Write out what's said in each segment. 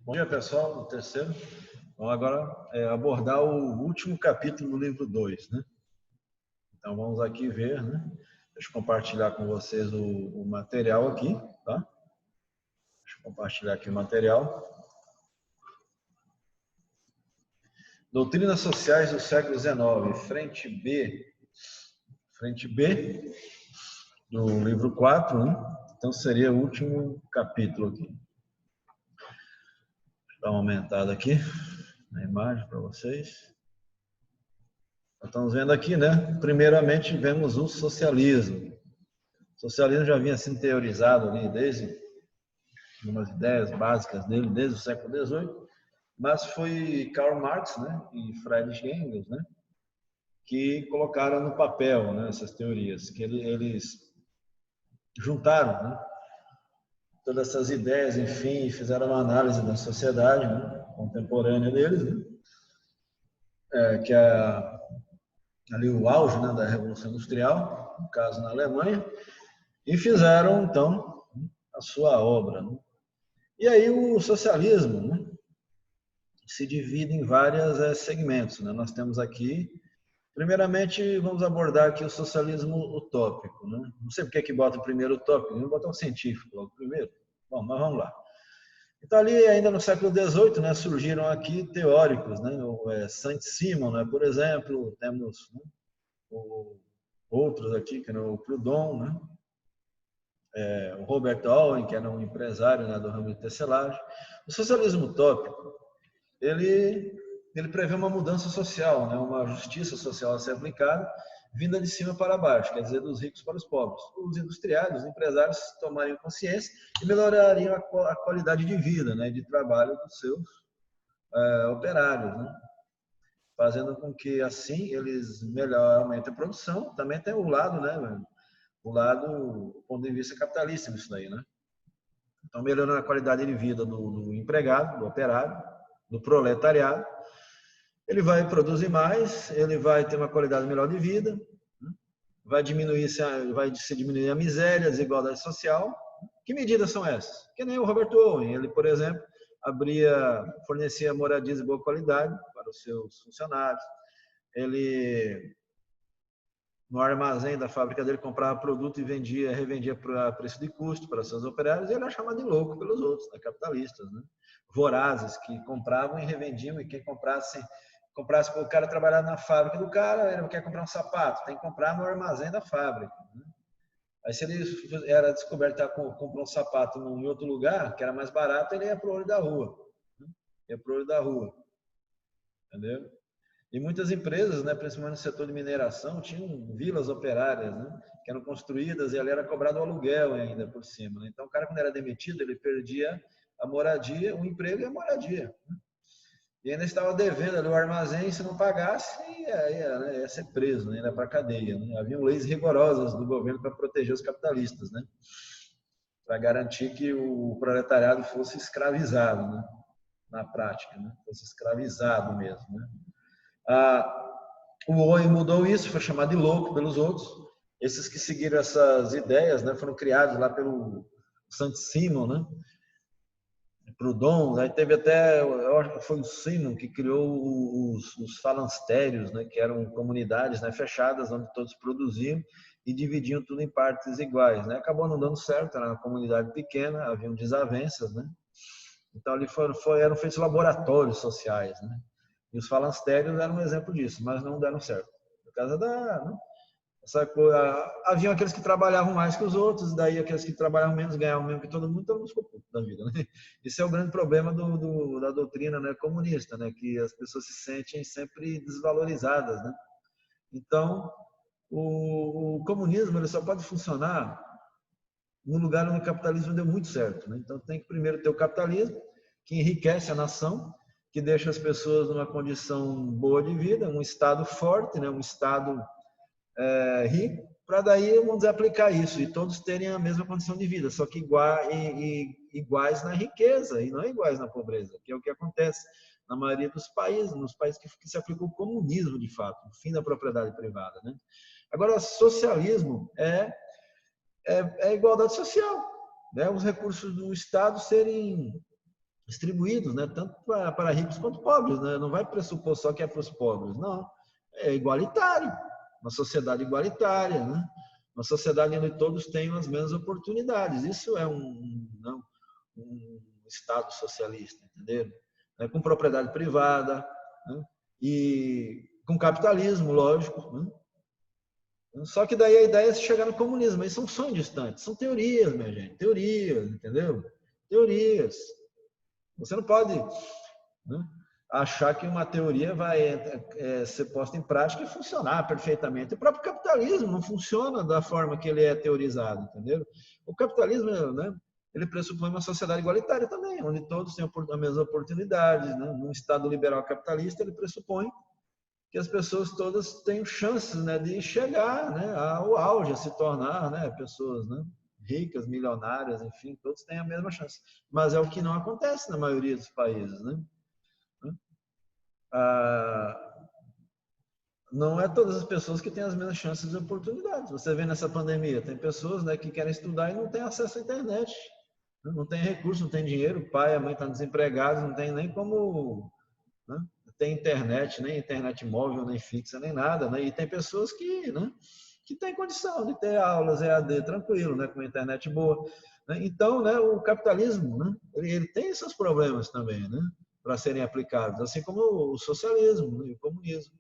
Bom dia, pessoal, no terceiro. Vamos agora abordar o último capítulo do livro 2, né? Então, vamos aqui ver, né? Deixa eu compartilhar com vocês o material aqui, tá? Deixa eu compartilhar aqui o material. Doutrinas Sociais do século XIX, frente B do livro 4, né? Então, seria o último capítulo aqui. Deixa eu dar uma aumentada aqui na imagem para vocês. Estamos vendo aqui, né? Primeiramente, vemos o socialismo. O socialismo já vinha sendo teorizado ali desde umas ideias básicas dele, desde o século XVIII, mas foi Karl Marx, né, e Friedrich Engels, né, que colocaram no papel, né, essas teorias, que eles juntaram, né, todas essas ideias, enfim, fizeram uma análise da sociedade, né, contemporânea deles, né, que é ali o auge, né, da Revolução Industrial, no caso na Alemanha, e fizeram, então, a sua obra. Né? E aí o socialismo, né, se divide em vários segmentos. Né? Nós temos aqui, primeiramente, vamos abordar aqui o socialismo utópico. Né? Não sei porque que bota o primeiro utópico, não botar um científico logo primeiro. Bom, mas vamos lá. Então, ali, ainda no século XVIII, né, surgiram aqui teóricos, né? O Saint-Simon, né, por exemplo, temos, né, outros aqui, que eram o Proudhon, né? O Robert Owen, que era um empresário, né, do ramo de tecelagem. O socialismo utópico, ele prevê uma mudança social, né, uma justiça social a ser aplicada, vinda de cima para baixo, quer dizer, dos ricos para os pobres. Os industriais, os empresários tomariam consciência e melhorariam a qualidade de vida, né, de trabalho dos seus operários, né, fazendo com que, assim, eles aumentem a produção. Também tem o lado, né, do ponto de vista capitalista nisso daí, né? Então, melhorando a qualidade de vida do empregado, do operário, do proletariado, ele vai produzir mais, ele vai ter uma qualidade melhor de vida, né? vai se diminuir a miséria, a desigualdade social. Que medidas são essas? Que nem o Robert Owen, ele, por exemplo, fornecia moradias de boa qualidade para os seus funcionários, ele no armazém da fábrica dele, comprava produto e revendia para preço de custo para seus operários, e ele era chamado de louco pelos outros, né, capitalistas, né? Vorazes, que compravam e revendiam, e quem comprasse o cara trabalhar na fábrica do cara, ele quer comprar um sapato, tem que comprar no armazém da fábrica. Né? Aí se ele era descoberto que comprou um sapato em outro lugar, que era mais barato, ele ia para o olho da rua. Né? Ia para o olho da rua. Entendeu? E muitas empresas, né, principalmente no setor de mineração, tinham vilas operárias, né, que eram construídas e ali era cobrado o aluguel ainda por cima. Né? Então, o cara, quando era demitido, ele perdia a moradia, o emprego e a moradia. Né? E ainda estava devendo ali o armazém, se não pagasse, ia ser preso, né, ia para a cadeia. Né? Havia leis rigorosas do governo para proteger os capitalistas, né, para garantir que o proletariado fosse escravizado, né, na prática, né, fosse escravizado mesmo. Né? O Owen mudou isso, foi chamado de louco pelos outros. Esses que seguiram essas ideias, né, foram criados lá pelo Saint-Simon, né, Proudhon. Aí teve até, eu acho que foi o Simon que criou os falancérios, né, que eram comunidades, né, fechadas, onde todos produziam e dividiam tudo em partes iguais. Né. Acabou não dando certo, era uma comunidade pequena, haviam desavenças, né. Então ali eram feitos laboratórios sociais, né. E os falancérios eram um exemplo disso, mas não deram certo. Por causa né, haviam aqueles que trabalhavam mais que os outros, daí aqueles que trabalhavam menos ganhavam menos que todo mundo ficou puto da vida. Né? Esse é o grande problema da doutrina, né, comunista, né, que as pessoas se sentem sempre desvalorizadas. Né? Então, o comunismo ele só pode funcionar num lugar onde o capitalismo deu muito certo. Né? Então, tem que primeiro ter o capitalismo, que enriquece a nação, que deixa as pessoas numa condição boa de vida, um Estado forte, né? Um Estado rico, para daí, vamos dizer, aplicar isso e todos terem a mesma condição de vida, só que iguais na riqueza e não iguais na pobreza, que é o que acontece na maioria dos países, nos países que se aplicou o comunismo de fato, o fim da propriedade privada. Né? Agora, socialismo é igualdade social, né? Os recursos do Estado serem distribuídos, né? Tanto para ricos quanto pobres, né? Não vai pressupor só que é para os pobres, não. É igualitário, uma sociedade igualitária, né? Uma sociedade onde todos tenham as mesmas oportunidades. Isso é um Estado socialista, entendeu? Com propriedade privada, né? E com capitalismo, lógico, né? Só que daí a ideia é chegar no comunismo, mas são sonhos distantes, são teorias, minha gente, teorias, entendeu? Teorias. Você não pode, né, achar que uma teoria vai ser posta em prática e funcionar perfeitamente. O próprio capitalismo não funciona da forma que ele é teorizado, entendeu? O capitalismo, né, ele pressupõe uma sociedade igualitária também, onde todos têm as mesmas oportunidades, né? Num Estado liberal capitalista, ele pressupõe que as pessoas todas têm chances, né, de chegar, né, ao auge, a se tornar, né, pessoas, né, ricas, milionárias, enfim, todos têm a mesma chance. Mas é o que não acontece na maioria dos países, né? Não é todas as pessoas que têm as mesmas chances e oportunidades. Você vê nessa pandemia, tem pessoas, né, que querem estudar e não têm acesso à internet, né? Não tem recurso, não tem dinheiro, o pai, a mãe estão desempregados, não tem nem como, né, tem internet, nem internet móvel, nem fixa, nem nada, né? E tem pessoas que, né, que têm condição de ter aulas EAD tranquilo, né, com uma internet boa, né? Então, né, o capitalismo, né, ele tem esses problemas também, né, para serem aplicados, assim como o socialismo, né, e o comunismo.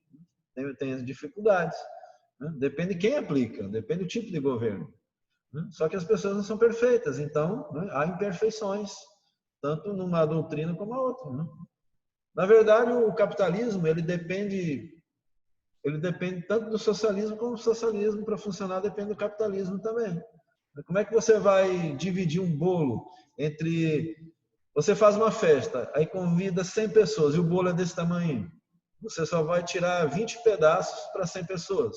Tem as dificuldades, né? Depende de quem aplica, depende do tipo de governo, né? Só que as pessoas não são perfeitas, então, né, há imperfeições, tanto numa doutrina como na outra, né? Na verdade, o capitalismo ele depende tanto do socialismo como o socialismo para funcionar depende do capitalismo também. Como é que você vai dividir um bolo entre... Você faz uma festa, aí convida 100 pessoas e o bolo é desse tamanho. Você só vai tirar 20 pedaços para 100 pessoas.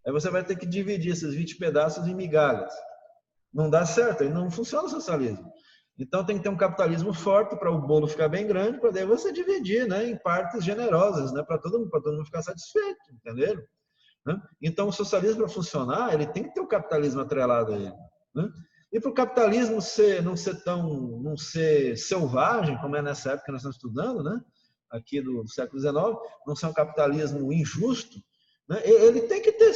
Aí você vai ter que dividir esses 20 pedaços em migalhas. Não dá certo, aí não funciona o socialismo. Então tem que ter um capitalismo forte para o bolo ficar bem grande, para daí você dividir, né, em partes generosas, né, para todo mundo ficar satisfeito, entendeu? Né? Então o socialismo para funcionar, ele tem que ter o capitalismo atrelado a ele, né? E para o capitalismo não ser selvagem, como é nessa época que nós estamos estudando, né, aqui do século XIX, não ser um capitalismo injusto, né, ele tem que ter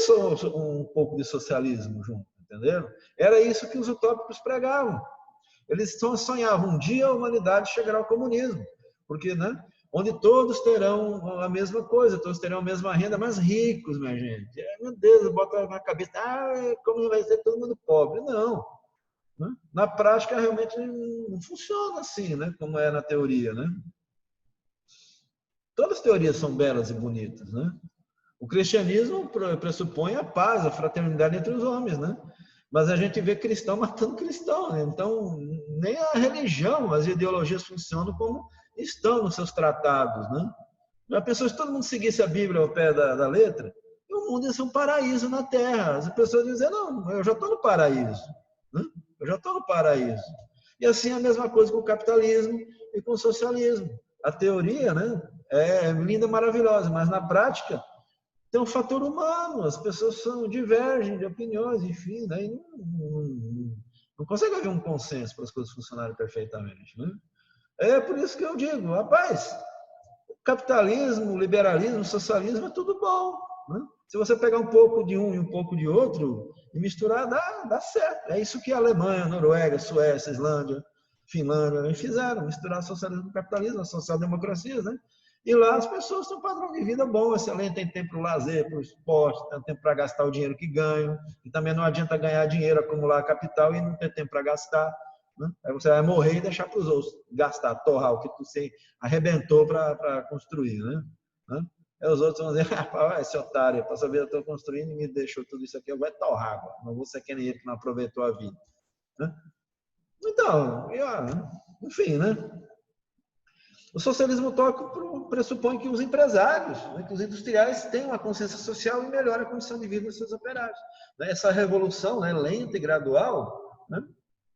um pouco de socialismo junto, entendeu? Era isso que os utópicos pregavam. Eles sonhavam, um dia a humanidade chegará ao comunismo, porque, né, onde todos terão a mesma coisa, todos terão a mesma renda, mas ricos, minha gente. Meu Deus, bota na cabeça, como vai ser todo mundo pobre? Não. Né? Na prática, realmente não funciona assim, né, como é na teoria, né? Todas as teorias são belas e bonitas, né? O cristianismo pressupõe a paz, a fraternidade entre os homens, né? Mas a gente vê cristão matando cristão, né? Então nem a religião, as ideologias funcionam como estão nos seus tratados, né? Já pensou se todo mundo seguisse a Bíblia ao pé da letra? O mundo ia ser um paraíso na Terra. As pessoas dizem, não, eu já estou no paraíso, né? Eu já estou no paraíso. E assim é a mesma coisa com o capitalismo e com o socialismo. A teoria, né, é linda, maravilhosa, mas na prática tem um fator humano, as pessoas divergem de opiniões, enfim, né? Não consegue haver um consenso para as coisas funcionarem perfeitamente, né? É por isso que eu digo, rapaz, capitalismo, liberalismo, socialismo é tudo bom, né? Se você pegar um pouco de um e um pouco de outro e misturar, dá certo. É isso que a Alemanha, a Noruega, a Suécia, a Islândia, Finlândia fizeram, misturar socialismo e capitalismo, as social-democracias, né? E lá as pessoas têm um padrão de vida bom, excelente, tem tempo para o lazer, para o esporte, tem tempo para gastar o dinheiro que ganham, e também não adianta ganhar dinheiro, acumular capital e não ter tempo para gastar, né? Aí você vai morrer e deixar para os outros gastar, torrar o que você arrebentou para construir, né? Aí os outros vão dizer, esse otário, para saber eu estou construindo e me deixou tudo isso aqui, eu vou torrar agora, não vou ser que nem ele que não aproveitou a vida, né? Então, enfim, né? O socialismo utópico pressupõe que os empresários, né, que os industriais tenham uma consciência social e melhorem a condição de vida dos seus operários. Essa revolução, né, lenta e gradual, né,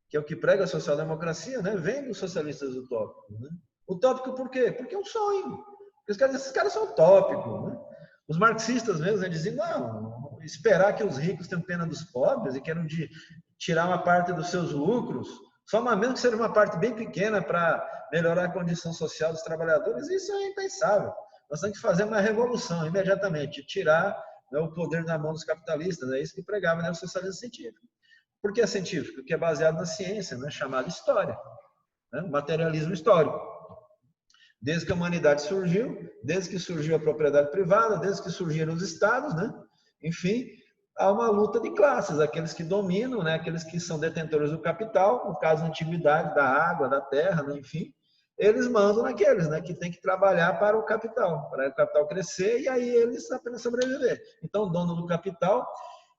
que é o que prega a social-democracia, né, vem dos socialistas utópicos. Né? Utópico por quê? Porque é um sonho. Esses caras são utópicos. Né? Os marxistas mesmo, né, diziam, não, esperar que os ricos tenham pena dos pobres e queiram tirar uma parte dos seus lucros Só uma mesmo que seja uma parte bem pequena para melhorar a condição social dos trabalhadores, isso é impensável. Nós temos que fazer uma revolução imediatamente, tirar, né, o poder na mão dos capitalistas. É isso que pregava, né, o socialismo científico. Por que é científico? Porque é baseado na ciência, né, chamada história, né, materialismo histórico. Desde que a humanidade surgiu, desde que surgiu a propriedade privada, desde que surgiram os estados, né, enfim, há uma luta de classes, aqueles que dominam, né, aqueles que são detentores do capital, no caso da antiguidade, da água, da terra, né, enfim, eles mandam naqueles, né, que tem que trabalhar para o capital crescer e aí eles apenas sobreviver. Então, o dono do capital,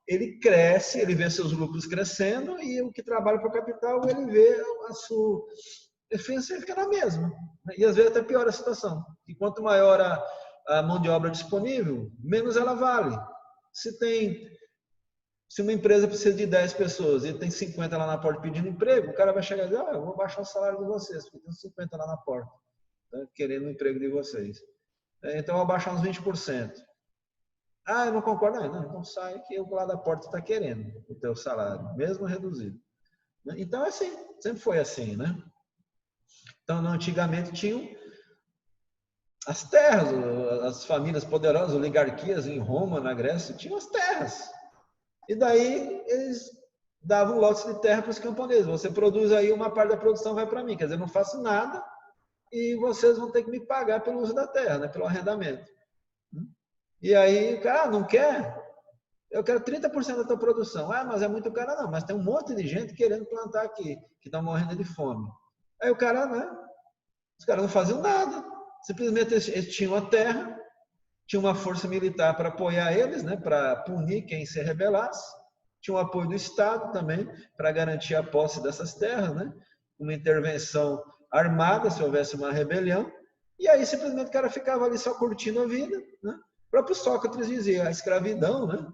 ele cresce, ele vê seus lucros crescendo e o que trabalha para o capital, ele vê a sua eficiência fica na mesma. E às vezes até piora a situação. E quanto maior a mão de obra disponível, menos ela vale. Se uma empresa precisa de 10 pessoas e tem 50 lá na porta pedindo emprego, o cara vai chegar e dizer, eu vou baixar o salário de vocês, porque tem 50 lá na porta, né, querendo o emprego de vocês. Então, eu vou baixar uns 20%. Eu não concordo. Não, então sai que o lá da porta está querendo o teu salário, mesmo reduzido. Então, é assim, sempre foi assim, né? Então, antigamente tinham as terras, as famílias poderosas, oligarquias em Roma, na Grécia, tinham as terras. E daí eles davam lotes de terra para os camponeses. Você produz aí, uma parte da produção vai para mim. Quer dizer, eu não faço nada e vocês vão ter que me pagar pelo uso da terra, né? Pelo arrendamento. E aí o cara, não quer? Eu quero 30% da tua produção. Mas é muito caro. Não, mas tem um monte de gente querendo plantar aqui, que está morrendo de fome. Aí o cara, né? Os caras não faziam nada. Simplesmente eles tinham a terra, tinha uma força militar para apoiar eles, né, para punir quem se rebelasse, tinha o apoio do Estado também para garantir a posse dessas terras, né, uma intervenção armada se houvesse uma rebelião, e aí simplesmente o cara ficava ali só curtindo a vida, né? O próprio Sócrates dizia, a escravidão, né,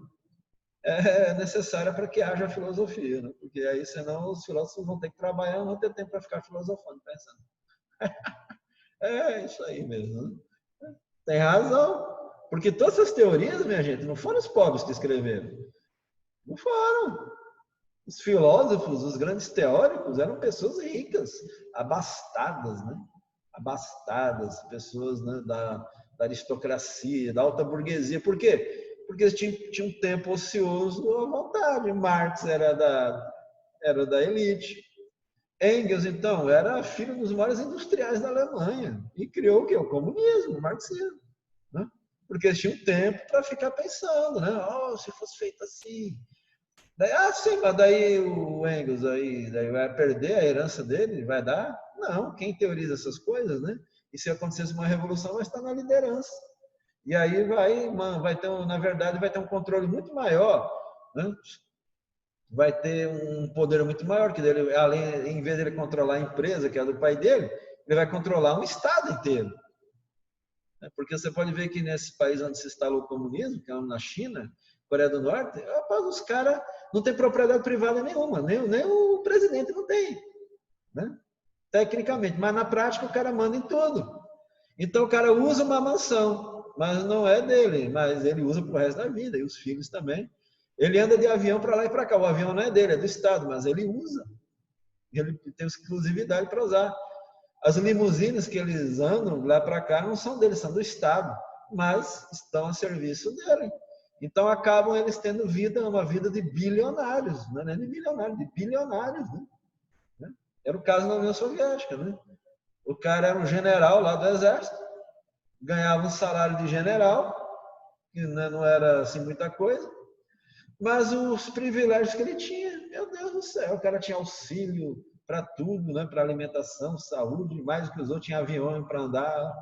é necessária para que haja filosofia, né? Porque aí senão os filósofos vão ter que trabalhar, não vão ter tempo para ficar filosofando, pensando. É isso aí mesmo, né? Tem razão. Porque todas essas teorias, minha gente, não foram os pobres que escreveram. Não foram. Os filósofos, os grandes teóricos, eram pessoas ricas, abastadas, né? Abastadas, pessoas, né, da aristocracia, da alta burguesia. Por quê? Porque eles tinham um tempo ocioso à vontade. Marx era da elite. Engels, então, era filho dos maiores industriais da Alemanha e criou o quê? O comunismo, o marxismo. Né? Porque eles tinham tempo para ficar pensando, né? Se fosse feito assim. Daí, sim, mas daí o Engels daí vai perder a herança dele? Vai dar? Não, quem teoriza essas coisas, né? E se acontecesse uma revolução, vai estar na liderança. E aí vai ter, na verdade, vai ter um controle muito maior, né? Vai ter um poder muito maior, que ele, além, em vez de ele controlar a empresa, que é do pai dele, ele vai controlar um estado inteiro. Porque você pode ver que nesse país onde se instalou o comunismo, que é na China, Coreia do Norte, os caras não têm propriedade privada nenhuma, nem o presidente não tem, né? Tecnicamente, mas na prática o cara manda em tudo. Então o cara usa uma mansão, mas não é dele, mas ele usa para o resto da vida, e os filhos também. Ele anda de avião para lá e para cá, o avião não é dele, é do Estado, mas ele usa. Ele tem exclusividade para usar. As limusines que eles andam lá para cá não são deles, são do Estado, mas estão a serviço dele. Então acabam eles tendo uma vida de bilionários, não é de milionários, de bilionários. Né? Era o caso na União Soviética. Né? O cara era um general lá do exército, ganhava um salário de general, que não era assim muita coisa, mas os privilégios que ele tinha, meu Deus do céu, o cara tinha auxílio para tudo, né? Para alimentação, saúde, mais do que os outros, tinha avião para andar,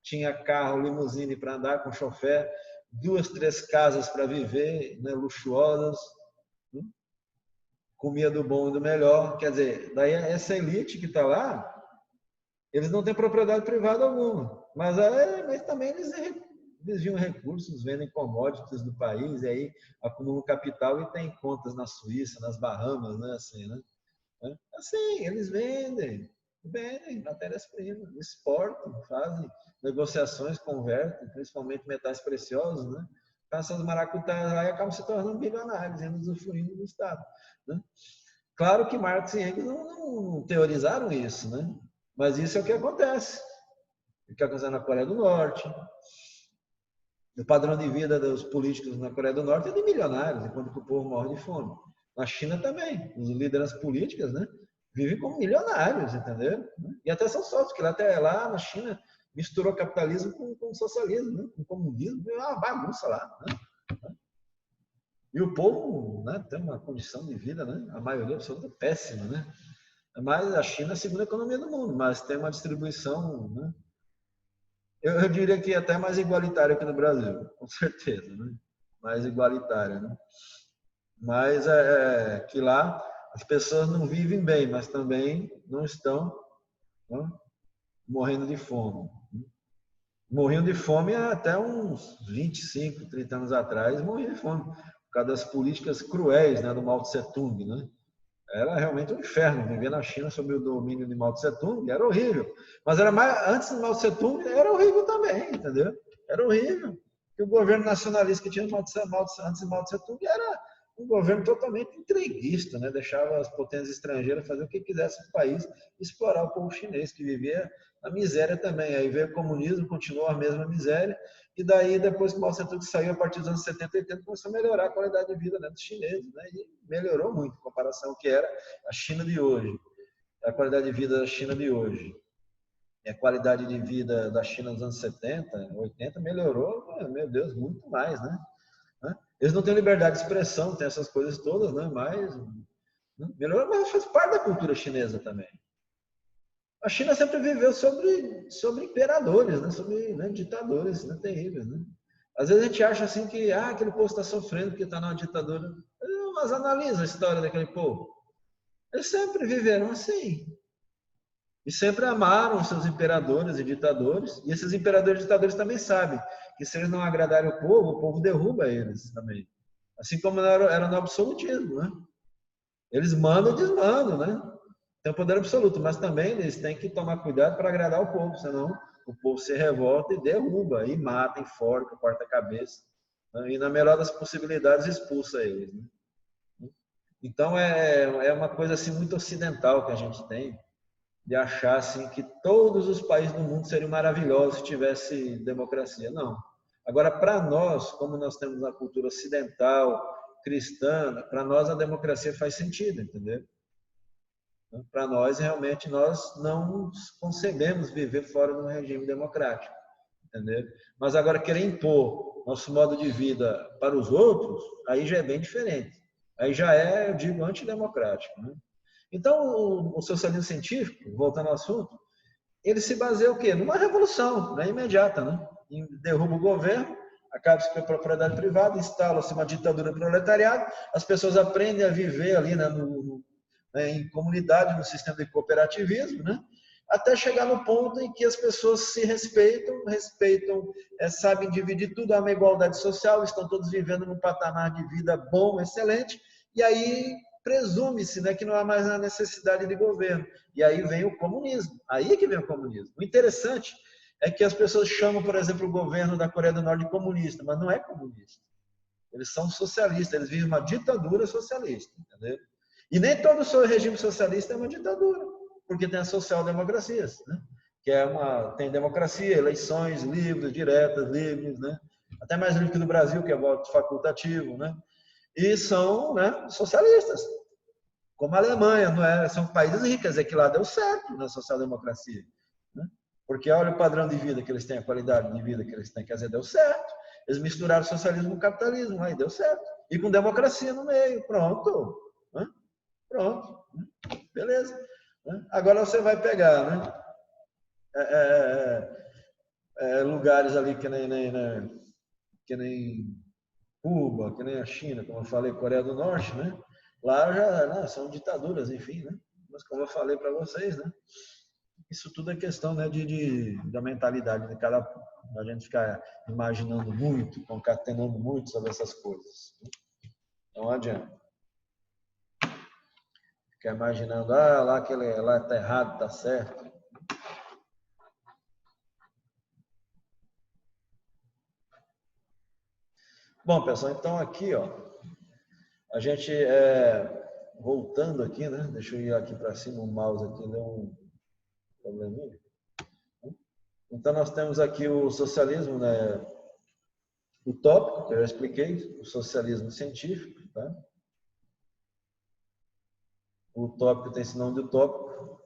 tinha carro, limusine para andar com chofé, 2, 3 casas para viver, né? Luxuosas, né? Comia do bom e do melhor, quer dizer, daí essa elite que está lá, eles não têm propriedade privada alguma, mas também eles desviam recursos, vendem commodities do país, e aí acumulam capital e tem contas na Suíça, nas Bahamas, né? Assim, né? Assim, eles vendem matérias-primas, exportam, fazem negociações, convertem, principalmente metais preciosos, né? Passam os maracutás lá e acabam se tornando bilionários, usufruindo do Estado. Né? Claro que Marx e Engels não teorizaram isso, né? Mas isso é o que acontece. O que acontece na Coreia do Norte. O padrão de vida dos políticos na Coreia do Norte é de milionários, enquanto que o povo morre de fome. Na China também. Os líderes políticos, né, vivem como milionários, entendeu? E até são sócios, que até lá na China misturou capitalismo com socialismo, né? Com comunismo. É uma bagunça lá. Né? E o povo, né, tem uma condição de vida, né, a maioria absoluta péssima, né? Mas a China é a segunda economia do mundo, mas tem uma distribuição, né? Eu diria que é até mais igualitária que no Brasil, com certeza, né? Mais igualitária, né? Mas que lá as pessoas não vivem bem, mas também não estão, né, morrendo de fome. Morriam de fome até uns 25, 30 anos atrás, morriam de fome, por causa das políticas cruéis, né, do Mao Tse Tung, né? Era realmente um inferno viver na China sob o domínio de Mao Tse Tung, era horrível. Mas era mais, antes do Mao Tse Tung era horrível também, entendeu? Era horrível. E o governo nacionalista que tinha antes de Mao Tse Tung era um governo totalmente entreguista, né? Deixava as potências estrangeiras fazer o que quisesse no país, explorar o povo chinês que vivia na miséria também. Aí veio o comunismo, continuou a mesma miséria, e daí, depois que o Mao Tse Tung saiu, a partir dos anos 70 e 80, começou a melhorar a qualidade de vida, né, dos chineses, né, e melhorou muito em comparação ao que era a China de hoje. A qualidade de vida da China de hoje e a qualidade de vida da China dos anos 70, 80 melhorou, meu Deus, muito mais, né? Eles não têm liberdade de expressão, tem essas coisas todas, né? Mas melhorou, mas faz parte da cultura chinesa também. A China sempre viveu sobre imperadores, né? Sobre, né, ditadores, né? Terríveis, né? Às vezes a gente acha assim que aquele povo está sofrendo porque está numa ditadura. Mas analisa a história daquele povo. Eles sempre viveram assim. E sempre amaram seus imperadores e ditadores. E esses imperadores e ditadores também sabem que se eles não agradarem o povo derruba eles também. Assim como era no absolutismo, né? Eles mandam e desmandam, né? Tem o poder absoluto, mas também eles têm que tomar cuidado para agradar o povo, senão o povo se revolta e derruba, e mata, enforca, corta a cabeça, né? E na melhor das possibilidades expulsa eles, né? Então é uma coisa assim muito ocidental que a gente tem, de achar assim que todos os países do mundo seriam maravilhosos se tivesse democracia. Não. Agora, para nós, como nós temos uma cultura ocidental, cristã, para nós a democracia faz sentido, entendeu? Para nós, realmente, nós não concebemos viver fora de um regime democrático, entendeu? Mas agora, querer impor nosso modo de vida para os outros, aí já é bem diferente. Aí já é, eu digo, antidemocrático, né? Então, o socialismo científico, voltando ao assunto, ele se baseia o quê? Numa revolução, né, imediata, né? Derruba o governo, acaba-se com a propriedade privada, instala-se uma ditadura do proletariado, as pessoas aprendem a viver ali, né, em comunidade, no sistema de cooperativismo, né? Até chegar no ponto em que as pessoas se respeitam, sabem dividir tudo, há uma igualdade social, estão todos vivendo num patamar de vida bom, excelente, e aí presume-se, né, que não há mais a necessidade de governo. E aí vem o comunismo. Aí é que vem o comunismo. O interessante é que as pessoas chamam, por exemplo, o governo da Coreia do Norte de comunista, mas não é comunista. Eles são socialistas, eles vivem uma ditadura socialista, entendeu? E nem todo regime socialista é uma ditadura, porque tem as social-democracias, né? Que tem democracia, eleições livres, diretas, livres, né? Até mais livre que no Brasil, que é voto facultativo, né? E são, né, socialistas, como a Alemanha, não é? São países ricos, é que lá deu certo na social-democracia, né? Porque olha o padrão de vida que eles têm, a qualidade de vida que eles têm, quer dizer, deu certo. Eles misturaram socialismo com capitalismo, aí deu certo. E com democracia no meio, pronto. Né? Pronto. Beleza. Agora você vai pegar, né? Lugares ali que nem Cuba, que nem a China, como eu falei, Coreia do Norte, né? Lá já são ditaduras, enfim, né? Mas como eu falei para vocês, né? Isso tudo é questão, né, da mentalidade de cada um. A gente ficar imaginando muito, concatenando muito sobre essas coisas. Não adianta. Ficar imaginando, lá está errado, está certo. Bom, pessoal, então aqui, ó, a gente voltando aqui, né? Deixa eu ir aqui para cima, o mouse aqui deu um probleminha. Então, nós temos aqui o socialismo, né, utópico, que eu já expliquei, o socialismo científico. Tá? O utópico tem esse nome de utópico,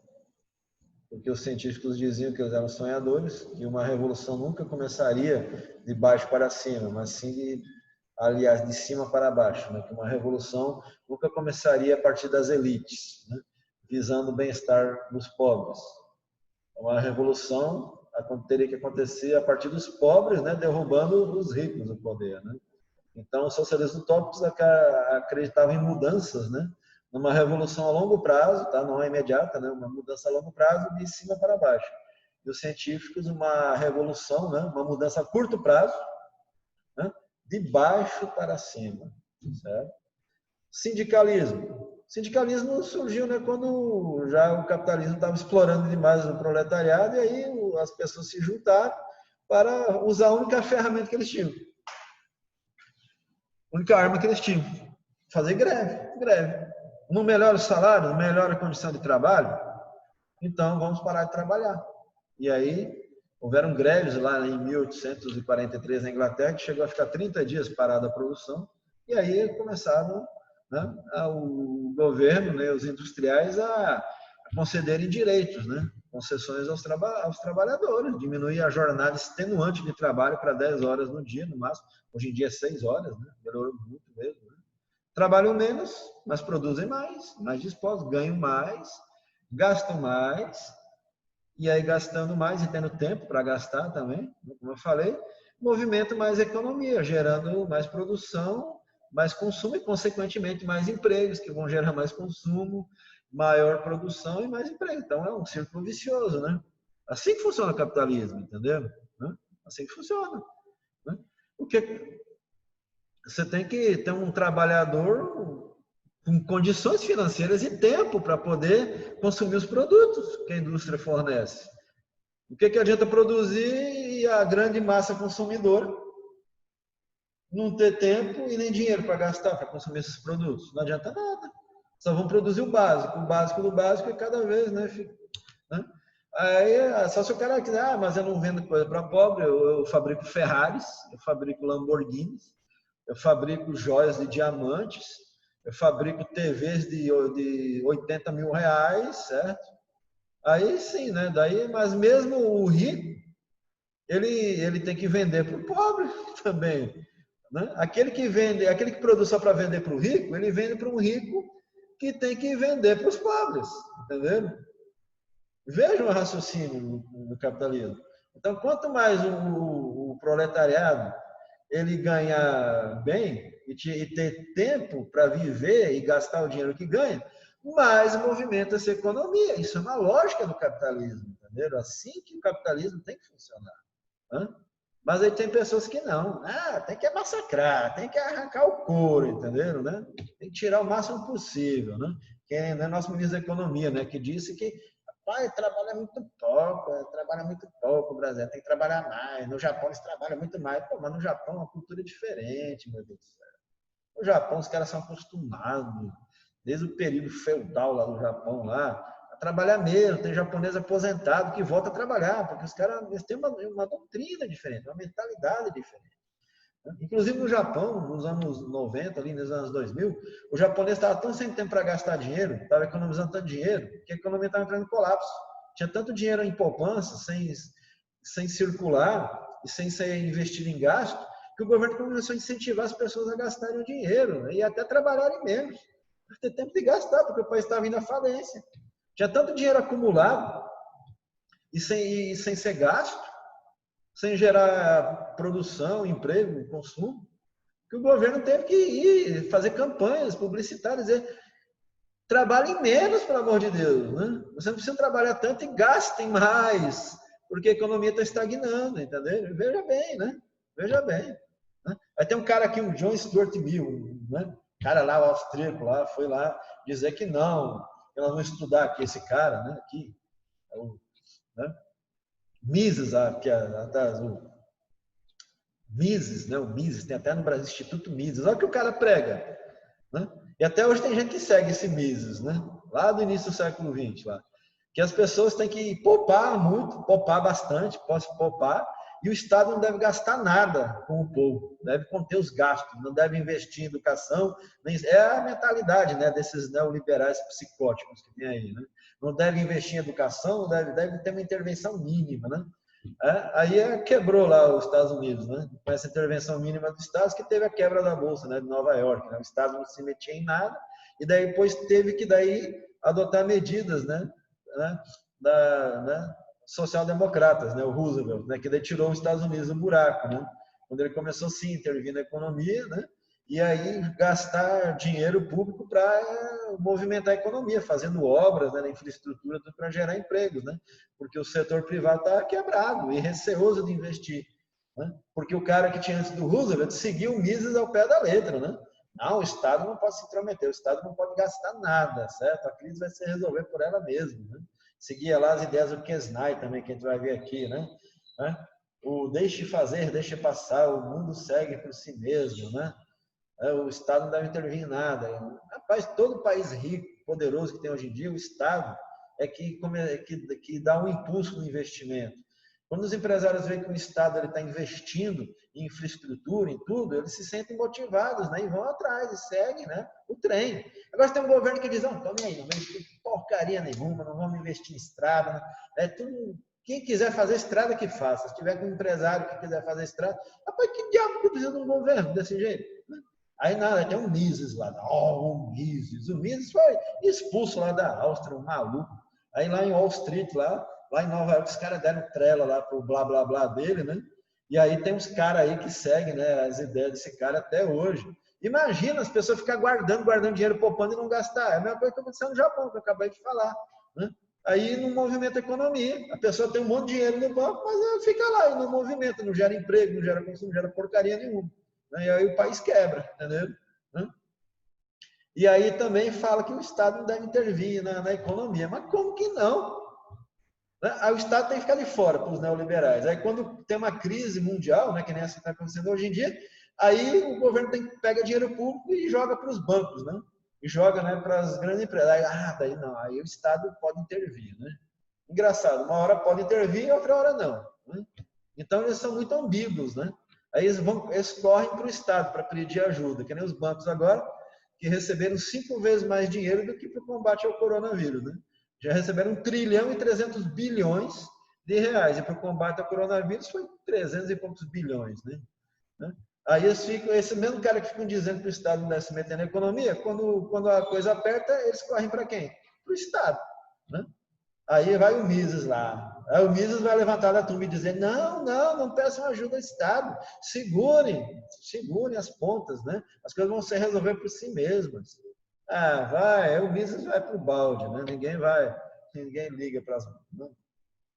porque os científicos diziam que eles eram sonhadores, que uma revolução nunca começaria de baixo para cima, mas sim, aliás, de cima para baixo, né? Que uma revolução nunca começaria a partir das elites, né? Visando o bem-estar dos pobres. Uma revolução teria que acontecer a partir dos pobres, né? Derrubando os ricos do poder, né? Então, os socialistas utópicos acreditavam em mudanças, né? Numa revolução a longo prazo, tá? Não é imediata, né? Uma mudança a longo prazo de cima para baixo. E os científicos, uma revolução, né? Uma mudança a curto prazo, né? De baixo para cima, certo? Sindicalismo. Sindicalismo surgiu, né, quando já o capitalismo estava explorando demais o proletariado, e aí as pessoas se juntaram para usar a única ferramenta que eles tinham. A única arma que eles tinham. Fazer greve. Greve. Não melhora o salário, não melhora a condição de trabalho? Então vamos parar de trabalhar. E aí houveram greves lá em 1843 na Inglaterra, que chegou a ficar 30 dias parada a produção. E aí começaram, né, o governo, né, os industriais a concederem direitos, né, concessões aos trabalhadores, diminuir a jornada extenuante de trabalho para 10 horas no dia, no máximo. Hoje em dia é 6 horas, né, melhorou muito mesmo. Né? Trabalham menos, mas produzem mais dispostos, ganham mais, gastam mais, e aí gastando mais e tendo tempo para gastar também, como eu falei, movimenta mais economia, gerando mais produção, mais consumo e, consequentemente, mais empregos, que vão gerar mais consumo, maior produção e mais emprego. Então, é um círculo vicioso, né? Assim que funciona o capitalismo, entendeu? Assim que funciona. Né? O que você tem que ter um trabalhador com condições financeiras e tempo para poder consumir os produtos que a indústria fornece. O que adianta produzir e a grande massa consumidora não ter tempo e nem dinheiro para gastar para consumir esses produtos? Não adianta nada. Só vão produzir o básico do básico e cada vez, né? Aí, só se o cara quiser, mas eu não vendo coisa para pobre, eu fabrico Ferraris, eu fabrico Lamborghinis, eu fabrico joias de diamantes, eu fabrico TVs de 80 mil reais, certo? Aí sim, né? Daí, mas mesmo o rico, ele tem que vender para o pobre também. Né? Aquele que produz só para vender para o rico, ele vende para um rico que tem que vender para os pobres, entendeu? Vejam o raciocínio no capitalismo. Então, quanto mais o proletariado ele ganhar bem e ter tempo para viver e gastar o dinheiro que ganha, mais movimenta essa economia. Isso é uma lógica do capitalismo, entendeu? Assim que o capitalismo tem que funcionar. Né? Mas aí tem pessoas que não. Tem que massacrar, tem que arrancar o couro, entendeu? Né? Tem que tirar o máximo possível. Né? Quem é nosso ministro da Economia, né? Que disse que trabalha muito pouco, o Brasil tem que trabalhar mais. No Japão eles trabalham muito mais. Pô, mas no Japão a cultura é diferente, meu Deus do céu. No Japão os caras são acostumados, desde o período feudal lá do Japão, lá, a trabalhar mesmo. Tem japonês aposentado que volta a trabalhar, porque os caras têm uma doutrina diferente, uma mentalidade diferente. Inclusive no Japão, nos anos 90, ali nos anos 2000, o japonês estava tão sem tempo para gastar dinheiro, estava economizando tanto dinheiro, que a economia estava entrando em colapso. Tinha tanto dinheiro em poupança, sem circular e sem ser investido em gasto, que o governo começou a incentivar as pessoas a gastarem o dinheiro, né, e até trabalharem menos, para ter tempo de gastar, porque o país estava indo à falência. Tinha tanto dinheiro acumulado e sem ser gasto, sem gerar produção, emprego, consumo, que o governo teve que ir fazer campanhas publicitárias, dizer, trabalhem menos, pelo amor de Deus. Né? Você não precisa trabalhar tanto e gastem mais, porque a economia está estagnando, entendeu? Veja bem, né? Veja bem. Né? Aí tem um cara aqui, o John Stuart Mill, né? Cara lá, o austríaco lá, foi lá dizer que não, que nós vamos estudar aqui esse cara, né? Aqui, né? Mises, o Mises, né? O Mises, tem até no Brasil Instituto Mises. Olha o que o cara prega. Né? E até hoje tem gente que segue esse Mises, né? Lá do início do século XX, lá. Que as pessoas têm que poupar muito, poupar bastante, posso poupar, e o Estado não deve gastar nada com o povo, deve conter os gastos, não deve investir em educação, é a mentalidade, né, desses neoliberais psicóticos que tem aí, né? Não deve investir em educação, deve ter uma intervenção mínima, né? Aí quebrou lá os Estados Unidos, né? Com essa intervenção mínima dos Estados que teve a quebra da bolsa, né, de Nova York, né? O Estado não se metia em nada e daí depois teve que daí adotar medidas, né, né, social-democratas, né, o Roosevelt, né, que daí tirou os Estados Unidos do buraco, né? Quando ele começou sim a intervir na economia, né? E aí gastar dinheiro público para movimentar a economia, fazendo obras, né, na infraestrutura para gerar empregos, né? Porque o setor privado está quebrado e receoso de investir, né? Porque o cara que tinha antes do Roosevelt seguiu o Mises ao pé da letra, né? Não, o Estado não pode se intrometer, o Estado não pode gastar nada, certo? A crise vai se resolver por ela mesma, né? Seguia lá as ideias do Kesnay também, que a gente vai ver aqui, né? O deixe fazer, deixe passar, o mundo segue por si mesmo, né? O Estado não deve intervir em nada. Rapaz, todo país rico, poderoso que tem hoje em dia, o Estado é que dá um impulso no investimento. Quando os empresários veem que o Estado está investindo em infraestrutura, em tudo, eles se sentem motivados, né? E vão atrás e seguem, né, o trem. Agora tem um governo que diz, não, tome aí, não investir em porcaria nenhuma, não vamos investir em estrada. Né? Quem quiser fazer estrada, que faça. Se tiver um empresário que quiser fazer estrada, rapaz, que diabo que precisa de um governo desse jeito? Aí nada, tem um Mises lá, o Mises foi expulso lá da Áustria, um maluco. Aí lá em Wall Street, lá em Nova York, os caras deram trela lá pro blá blá blá dele, né? E aí tem uns caras aí que seguem, né, as ideias desse cara até hoje. Imagina as pessoas ficar guardando dinheiro, poupando e não gastar. É a mesma coisa que aconteceu no Japão, que eu acabei de falar, né? Aí não movimenta a economia. A pessoa tem um monte de dinheiro no banco, mas ela fica lá e não movimenta, não gera emprego, não gera consumo, não gera porcaria nenhuma. E aí o país quebra, entendeu? E aí também fala que o Estado não deve intervir na economia. Mas como que não? Aí o Estado tem que ficar de fora para os neoliberais. Aí quando tem uma crise mundial, né, que nem essa que está acontecendo hoje em dia, aí o governo pega dinheiro público e joga para os bancos, né? E joga, né, para as grandes empresas. Daí não, aí o Estado pode intervir, né? Engraçado, uma hora pode intervir e outra hora não. Né? Então eles são muito ambíguos, né? Aí eles correm para o Estado para pedir ajuda, que nem os bancos agora, que receberam 5 vezes mais dinheiro do que para o combate ao coronavírus, né? Já receberam 1 trilhão e 300 bilhões de reais, e para o combate ao coronavírus foi 300 e poucos bilhões, né? Aí esse mesmo cara que ficam dizendo que o Estado não deve se meter na economia, quando a coisa aperta, eles correm para quem? Para o Estado, né? Aí vai o Mises lá. Aí o Mises vai levantar da turma e dizer: não peçam ajuda ao Estado. Segurem as pontas, né? As coisas vão se resolver por si mesmas. O Mises vai para o balde, né? Ninguém liga para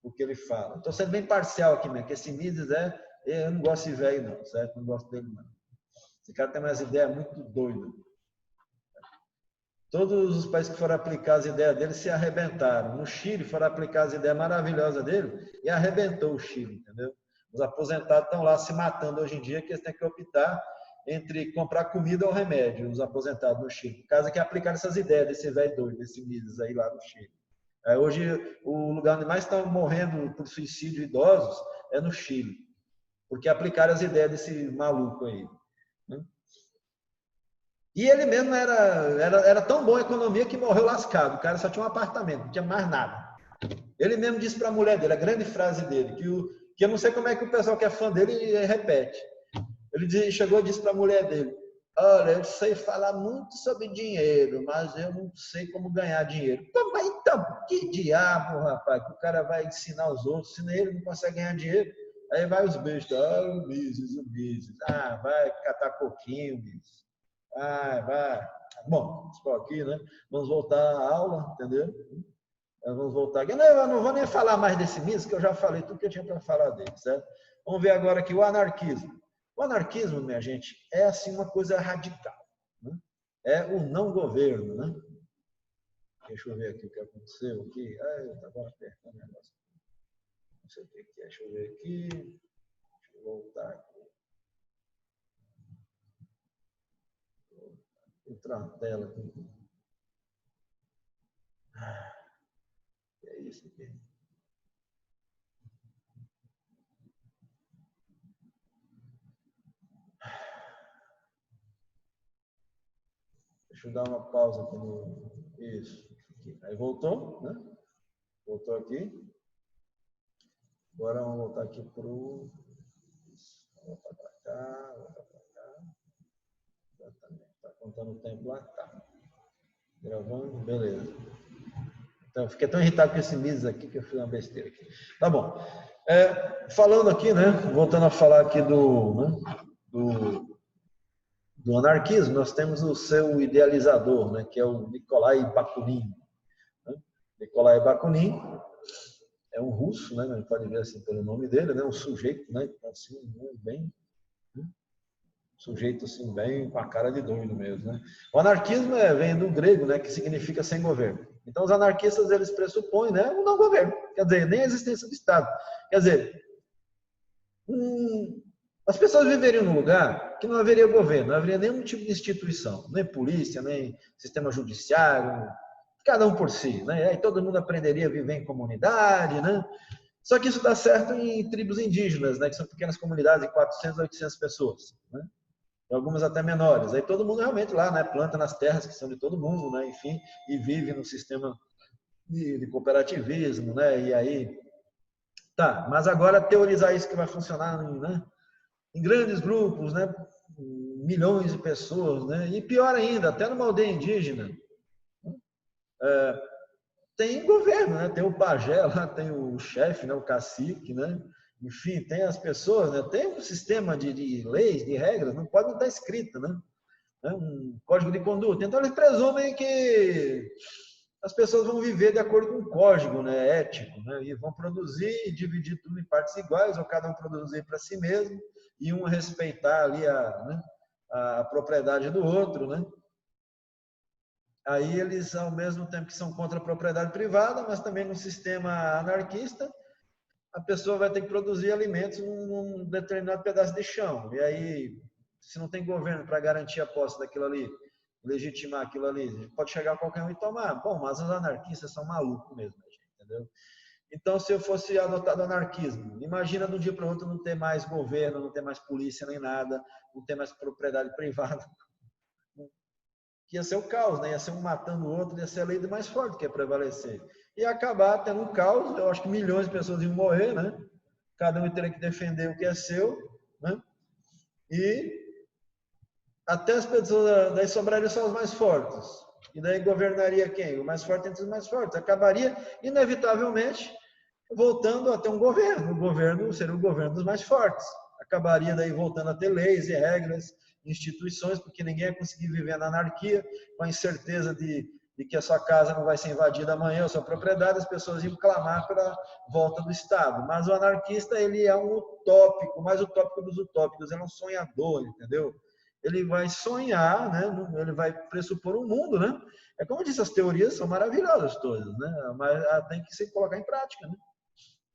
o que ele fala. Estou sendo bem parcial aqui, né? Que esse Mises eu não gosto de velho, não, certo? Não gosto dele, não. Esse cara tem umas ideias muito doidas. Todos os países que foram aplicar as ideias dele se arrebentaram. No Chile foram aplicar as ideias maravilhosas dele e arrebentou o Chile, entendeu? Os aposentados estão lá se matando hoje em dia, que eles têm que optar entre comprar comida ou remédio, os aposentados no Chile. Por causa que aplicaram essas ideias desse velho doido, desse Mises aí lá no Chile. Hoje, o lugar onde mais estão morrendo por suicídio idosos é no Chile, porque aplicaram as ideias desse maluco aí. Né? E ele mesmo era tão bom a economia que morreu lascado. O cara só tinha um apartamento, não tinha mais nada. Ele mesmo disse para a mulher dele, a grande frase dele, que eu não sei como é que o pessoal que é fã dele repete. Ele chegou e disse para a mulher dele: olha, eu sei falar muito sobre dinheiro, mas eu não sei como ganhar dinheiro. Pô, mas então, que diabo, rapaz, que o cara vai ensinar os outros, se nem ele não consegue ganhar dinheiro. Aí vai os bestas, o Mises. Vai catar coquinho, Mises. Vai. Bom, estou aqui, né? Vamos voltar à aula, entendeu? Vamos voltar aqui. Eu não vou nem falar mais desse Mises, que eu já falei tudo que eu tinha para falar dele, certo? Vamos ver agora aqui o anarquismo. O anarquismo, minha gente, é assim uma coisa radical. Né? É o não governo, né? Deixa eu ver aqui o que aconteceu aqui. Eu estava apertando o negócio. Não sei o que é. Deixa eu ver aqui. Deixa eu voltar aqui. mostrar a tela aqui. É isso aqui. Deixa eu dar uma pausa aqui no... Isso. Aqui. Aí voltou, né? Voltou aqui. Agora vamos voltar aqui para o... Voltar para cá, voltar para cá. Exatamente. Está contando o tempo lá? Tá. Gravando, beleza. Então, eu fiquei tão irritado com esse Mises aqui que eu fiz uma besteira aqui. Tá bom. Falando aqui, né? Voltando a falar aqui do anarquismo, nós temos o seu idealizador, né, que é o Nikolai Bakunin. Né? Nikolai Bakunin é um russo, né, a gente pode ver assim pelo nome dele, né, um sujeito, né, assim, bem, sujeito assim bem com a cara de doido mesmo, né? O anarquismo vem do grego, né, que significa sem governo. Então os anarquistas eles pressupõem, né, o não governo, quer dizer, nem a existência do Estado. Quer dizer, as pessoas viveriam num lugar que não haveria governo, não haveria nenhum tipo de instituição, nem polícia, nem sistema judiciário, cada um por si, né? Aí todo mundo aprenderia a viver em comunidade, né? Só que isso dá certo em tribos indígenas, né? Que são pequenas comunidades de 400 a 800 pessoas, né? E algumas até menores. Aí todo mundo realmente lá, né? Planta nas terras que são de todo mundo, né? Enfim, e vive num sistema de cooperativismo, né? E aí, tá. Mas agora teorizar isso que vai funcionar, né? Em grandes grupos, né? Milhões de pessoas, né? E pior ainda, até numa aldeia indígena, tem governo, né? Tem o pajé lá, tem o chefe, né? O cacique, né? Enfim, tem as pessoas, né? Tem um sistema de leis, de regras, não pode não estar escrito, né? Um código de conduta. Então eles presumem que as pessoas vão viver de acordo com um código, né? Ético, né? E vão produzir e dividir tudo em partes iguais, ou cada um produzir para si mesmo, e um respeitar ali a propriedade do outro, né? Aí eles, ao mesmo tempo que são contra a propriedade privada, mas também no sistema anarquista, a pessoa vai ter que produzir alimentos num determinado pedaço de chão. E aí, se não tem governo para garantir a posse daquilo ali, legitimar aquilo ali, pode chegar qualquer um e tomar. Bom, mas os anarquistas são malucos mesmo, entendeu? Então, se eu fosse adotado anarquismo, imagina de um dia para o outro não ter mais governo, não ter mais polícia nem nada, não ter mais propriedade privada. Que ia ser o caos, né? Ia ser um matando o outro, ia ser a lei do mais forte que ia prevalecer. Ia acabar tendo um caos, eu acho que milhões de pessoas iam morrer, né? Cada um teria que defender o que é seu, né? E até as pessoas, daí sobrariam só os mais fortes. E daí governaria quem? O mais forte entre os mais fortes. Acabaria, inevitavelmente, voltando a ter um governo. O governo seria o governo dos mais fortes. Acabaria daí voltando a ter leis e regras, instituições, porque ninguém ia conseguir viver na anarquia, com a incerteza de que a sua casa não vai ser invadida amanhã, a sua propriedade, as pessoas iam clamar pela volta do Estado. Mas o anarquista, ele é um utópico, mais utópico dos utópicos, ele é um sonhador, entendeu? Ele vai sonhar, né? Ele vai pressupor um mundo, né? É como eu disse, as teorias são maravilhosas todas, né? Mas tem que se colocar em prática, né?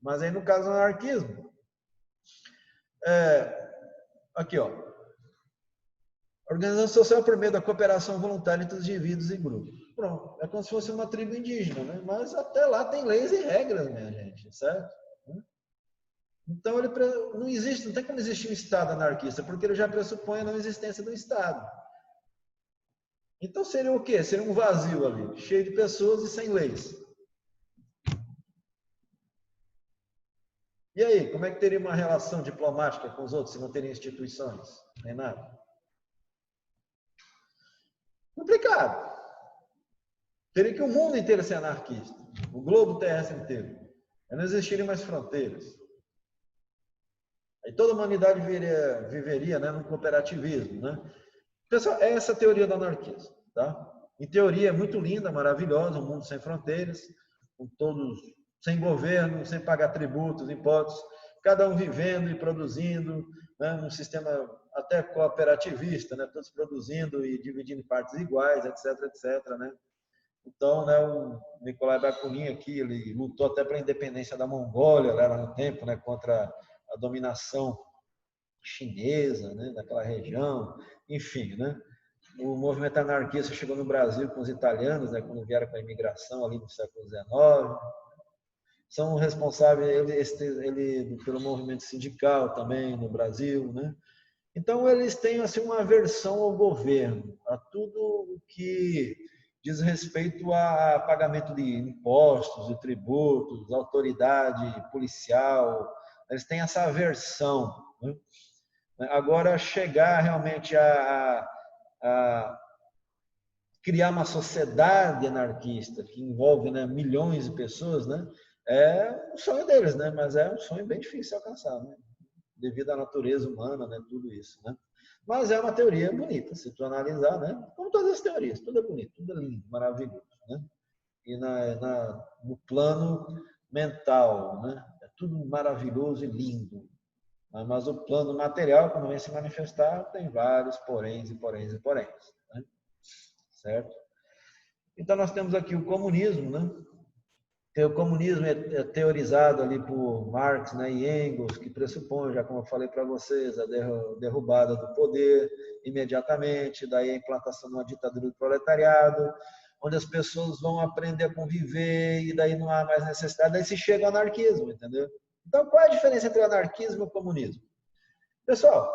Mas aí no caso do anarquismo, aqui ó, organização social por meio da cooperação voluntária entre os indivíduos e grupos. Pronto, é como se fosse uma tribo indígena, né? Mas até lá tem leis e regras, minha gente, certo? Então ele não existe, não tem como existir um Estado anarquista, porque ele já pressupõe a não existência do Estado. Então seria o quê? Seria um vazio ali, cheio de pessoas e sem leis. E aí, como é que teria uma relação diplomática com os outros se não teria instituições? Nem nada. Complicado. Teria que o mundo inteiro ser anarquista. O globo terrestre inteiro. Aí não existiriam mais fronteiras. Aí toda a humanidade viveria, né, no cooperativismo. Né? Pessoal, é essa a teoria do anarquismo. Tá? Em teoria é muito linda, maravilhosa, um mundo sem fronteiras, com todos sem governo, sem pagar tributos, impostos, cada um vivendo e produzindo, né, num sistema até cooperativista, né, todos produzindo e dividindo em partes iguais, etc, etc, né? Então, né, o Nikolai Bakunin aqui, ele lutou até pela independência da Mongólia, era no tempo, né, contra a dominação chinesa, né, daquela região, enfim, né? o movimento anarquista chegou no Brasil com os italianos, né, quando vieram com a imigração ali no século XIX. São responsáveis pelo movimento sindical também no Brasil, né? Então eles têm assim uma aversão ao governo, a tudo o que diz respeito a pagamento de impostos, de tributos, autoridade policial. Eles têm essa aversão, né? Agora chegar realmente a criar uma sociedade anarquista que envolve, né, milhões de pessoas, né, é um sonho deles, né, mas é um sonho bem difícil de alcançar, né, devido à natureza humana, né, tudo isso, né. Mas é uma teoria bonita, se tu analisar, né, como todas as teorias, tudo é bonito, tudo é lindo, maravilhoso, né. E no plano mental, né, é tudo maravilhoso e lindo. Mas o plano material, quando vem se manifestar, tem vários poréns e poréns e poréns, né? Certo? Então, nós temos aqui o comunismo, né? O comunismo é teorizado ali por Marx, né, e Engels, que pressupõe, já como eu falei para vocês, a derrubada do poder imediatamente, daí a implantação de uma ditadura do proletariado, onde as pessoas vão aprender a conviver e daí não há mais necessidade, daí se chega ao anarquismo, entendeu? Então, qual é a diferença entre o anarquismo e o comunismo? Pessoal,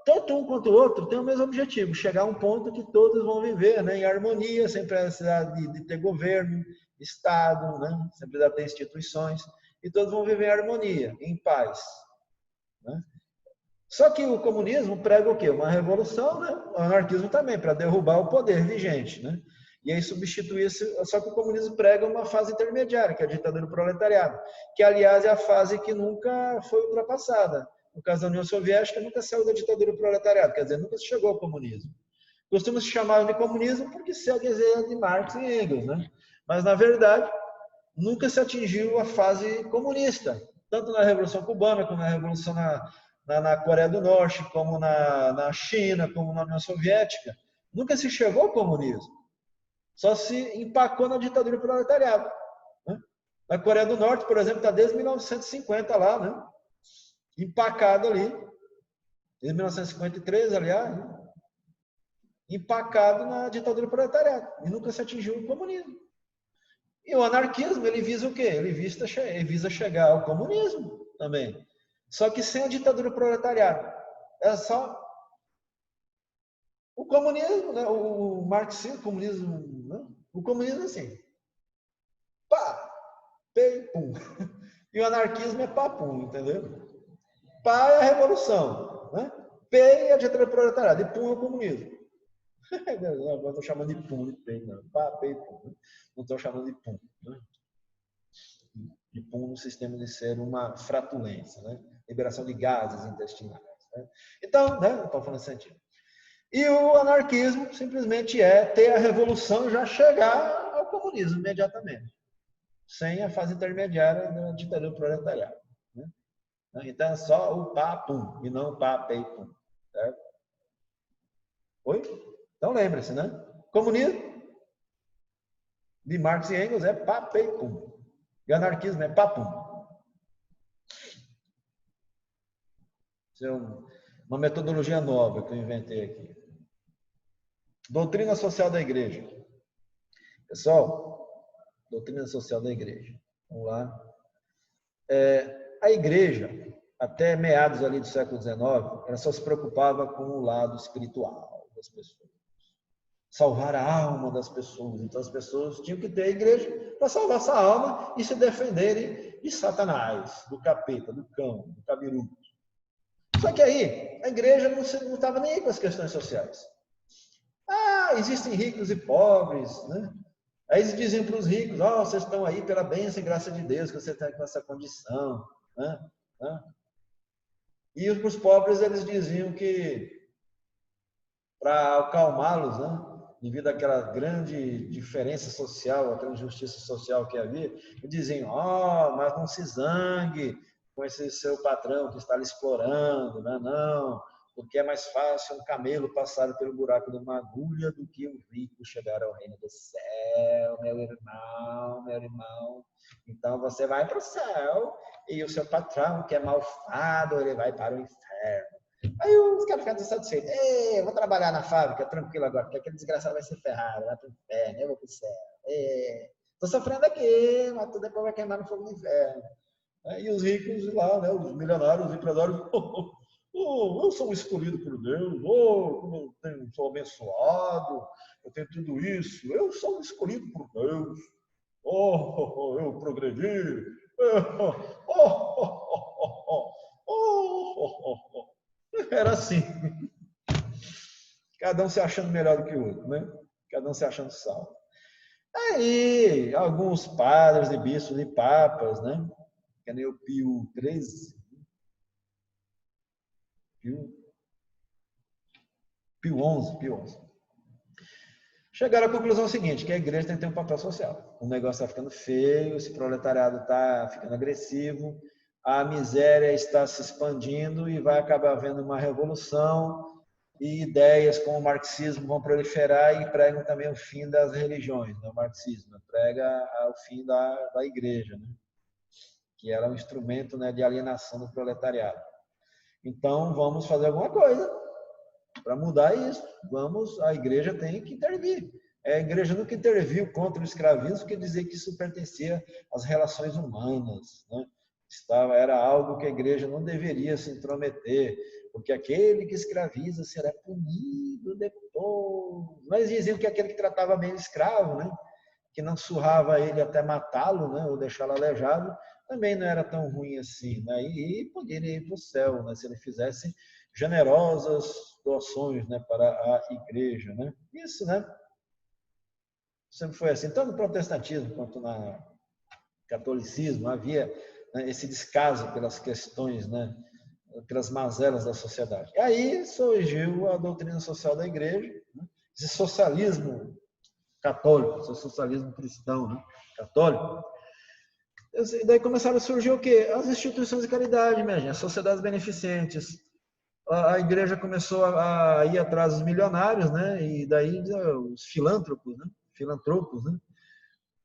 tanto um quanto o outro tem o mesmo objetivo, chegar a um ponto que todos vão viver, né, em harmonia, sem precisar de ter governo, Estado, né, sem precisar ter instituições, e todos vão viver em harmonia, em paz. Né? Só que o comunismo prega o quê? Uma revolução, né? O anarquismo também, para derrubar o poder vigente. Né? E aí substituir-se, só que o comunismo prega uma fase intermediária, que é a ditadura do proletariado, que aliás é a fase que nunca foi ultrapassada. No caso da União Soviética, nunca saiu da ditadura do proletariado, quer dizer, nunca se chegou ao comunismo. Costuma se chamar de comunismo porque segue a ideia de Marx e Engels, né? Mas, na verdade, nunca se atingiu a fase comunista, tanto na Revolução Cubana, como na Revolução na Coreia do Norte, como na China, como na União Soviética. Nunca se chegou ao comunismo. Só se empacou na ditadura do proletariado. Né? Na Coreia do Norte, por exemplo, está desde 1950 lá, né? Empacado ali, desde 1953, aliás, né? Empacado na ditadura do proletariado, e nunca se atingiu o comunismo. E o anarquismo, ele visa o quê? Ele visa chegar ao comunismo também, só que sem a ditadura do proletariado. É só o comunismo, né? O marxismo, o comunismo, né? O comunismo é assim, pá, pei, pum. E o anarquismo é papum, entendeu? Pá é a revolução, né? P é a ditadura do proletariado, e pum é o comunismo. Não estou chamando de pum, de pei, não. Pá, pei, pum. Não estou chamando de pum. Né? De pum no sistema de ser uma fratulência, né? Liberação de gases intestinais. Né? Então, né? Estou falando nesse sentido. E o anarquismo simplesmente é ter a revolução e já chegar ao comunismo imediatamente, sem a fase intermediária da ditadura proletariada. Né? Então é só o pá-pum e não o pá-pei-pum. Certo? Oi? Então lembre-se, né? Comunismo de Marx e Engels é pá-pei-pum. E anarquismo é papum. Isso é uma metodologia nova que eu inventei aqui. Doutrina social da igreja. Pessoal, doutrina social da igreja. Vamos lá. A igreja, até meados ali do século XIX, ela só se preocupava com o lado espiritual das pessoas. Salvar a alma das pessoas. Então as pessoas tinham que ter a igreja para salvar essa alma e se defenderem de Satanás, do capeta, do cão, do cabiruto. Só que aí a igreja não estava nem aí com as questões sociais. Ah, existem ricos e pobres, né? Aí eles diziam para os ricos, ó, vocês estão aí pela bênção e graça de Deus, que você está com essa condição, né? E para os pobres eles diziam que para acalmá-los, né? Devido àquela grande diferença social, aquela injustiça social que havia, eles diziam, ó, mas não se zangue com esse seu patrão que está lhe explorando, né? Não, porque é mais fácil um camelo passar pelo buraco de uma agulha do que um rico chegar ao reino do céu, meu irmão, meu irmão. Então você vai para o céu e o seu patrão, que é malfado, ele vai para o inferno. Aí os caras ficam satisfeitos. Ei, eu vou trabalhar na fábrica, tranquilo agora, porque aquele desgraçado vai ser ferrado, vai pro inferno, eu vou pro céu. Tô sofrendo aqui, mas tudo depois vai queimar no fogo do inferno. E os ricos lá, né, os milionários, os empresários, eu sou escolhido por Deus, como eu sou abençoado, eu tenho tudo isso, eu sou escolhido por Deus, eu progredi, era assim, cada um se achando melhor do que o outro, né? Cada um se achando salvo. Aí, alguns padres e bispos e papas, né? Que nem o Pio XIII, Pio XI. Chegaram à conclusão seguinte, que a igreja tem que ter um papel social. O negócio está ficando feio, esse proletariado está ficando agressivo, a miséria está se expandindo e vai acabar havendo uma revolução e ideias como o marxismo vão proliferar e pregam também o fim das religiões. Né? O marxismo prega o fim da igreja, né? Que era um instrumento, né, de alienação do proletariado. Então, vamos fazer alguma coisa para mudar isso. A igreja tem que intervir. A igreja nunca interviu contra o escravismo, porque dizia que isso pertencia às relações humanas, né? Era algo que a igreja não deveria se intrometer, porque aquele que escraviza será punido depois. Mas diziam que aquele que tratava bem o escravo, né, que não surrava ele até matá-lo, né, ou deixá-lo aleijado, também não era tão ruim assim, né? E poderia ir para o céu, né, se ele fizesse generosas doações, né, para a igreja, né? Isso, né? Sempre foi assim. Tanto no protestantismo quanto no catolicismo havia, né, esse descaso pelas questões, né, pelas mazelas da sociedade. E aí surgiu a doutrina social da igreja, né? Esse socialismo católico, esse socialismo cristão, né, católico. E daí começaram a surgir o quê? As instituições de caridade, minha gente, as sociedades beneficentes. A igreja começou a ir atrás dos milionários, né? E daí os filântropos, né?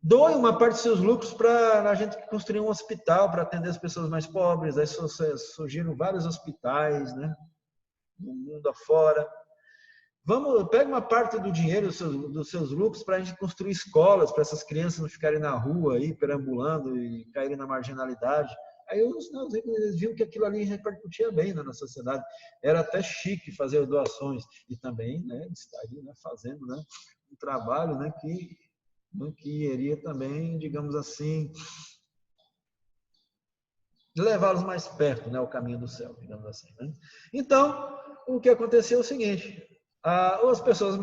Doem uma parte dos seus lucros para a gente construir um hospital para atender as pessoas mais pobres. Aí surgiram vários hospitais, né? No mundo afora. Pega uma parte do dinheiro dos seus lucros para a gente construir escolas para essas crianças não ficarem na rua aí, perambulando e caírem na marginalidade. Aí os ricos viram que aquilo ali repercutia bem, né, na sociedade. Era até chique fazer doações. E também, né, estaria, né, fazendo, né, um trabalho, né, que iria também, digamos assim, levá-los mais perto, né, ao caminho do céu, digamos assim. Né? Então, o que aconteceu é o seguinte: as pessoas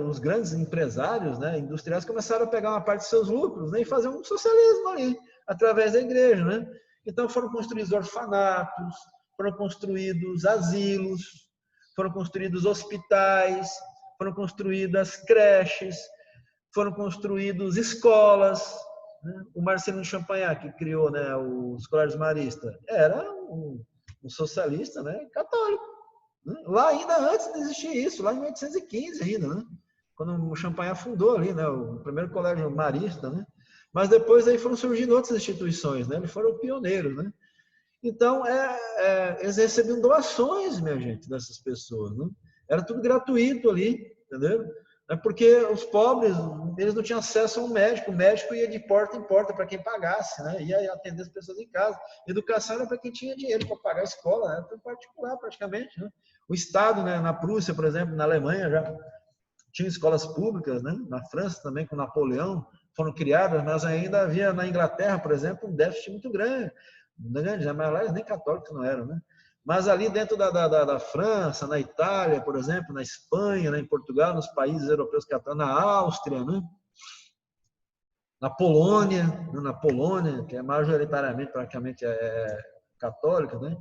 os grandes empresários, né, industriais, começaram a pegar uma parte de seus lucros, né, e fazer um socialismo ali, através da igreja, né? Então foram construídos orfanatos, foram construídos asilos, foram construídos hospitais, foram construídas creches, foram construídos escolas. Né? O Marcelino Champagnat, que criou, né, os Colégios Maristas, era um socialista, né, católico. Lá ainda antes de existir isso, lá em 1815 ainda, né? Quando o Champagnat fundou ali, né, o primeiro colégio marista, né? Mas depois aí foram surgindo outras instituições, né? Eles foram pioneiros, né? Então, eles recebiam doações, minha gente, dessas pessoas, né? Era tudo gratuito ali, entendeu? Porque os pobres, eles não tinham acesso a um médico, o médico ia de porta em porta para quem pagasse, né? Ia atender as pessoas em casa. Educação era para quem tinha dinheiro para pagar a escola, era tudo particular praticamente, né? O Estado, né, na Prússia, por exemplo, na Alemanha, já tinha escolas públicas, né? Na França também, com Napoleão, foram criadas, mas ainda havia na Inglaterra, por exemplo, um déficit muito grande, mas lá nem católicos não eram, né? Mas ali dentro da França, na Itália, por exemplo, na Espanha, né, em Portugal, nos países europeus católicos, na Áustria, né? Na Polônia, que é majoritariamente, praticamente, católica, né?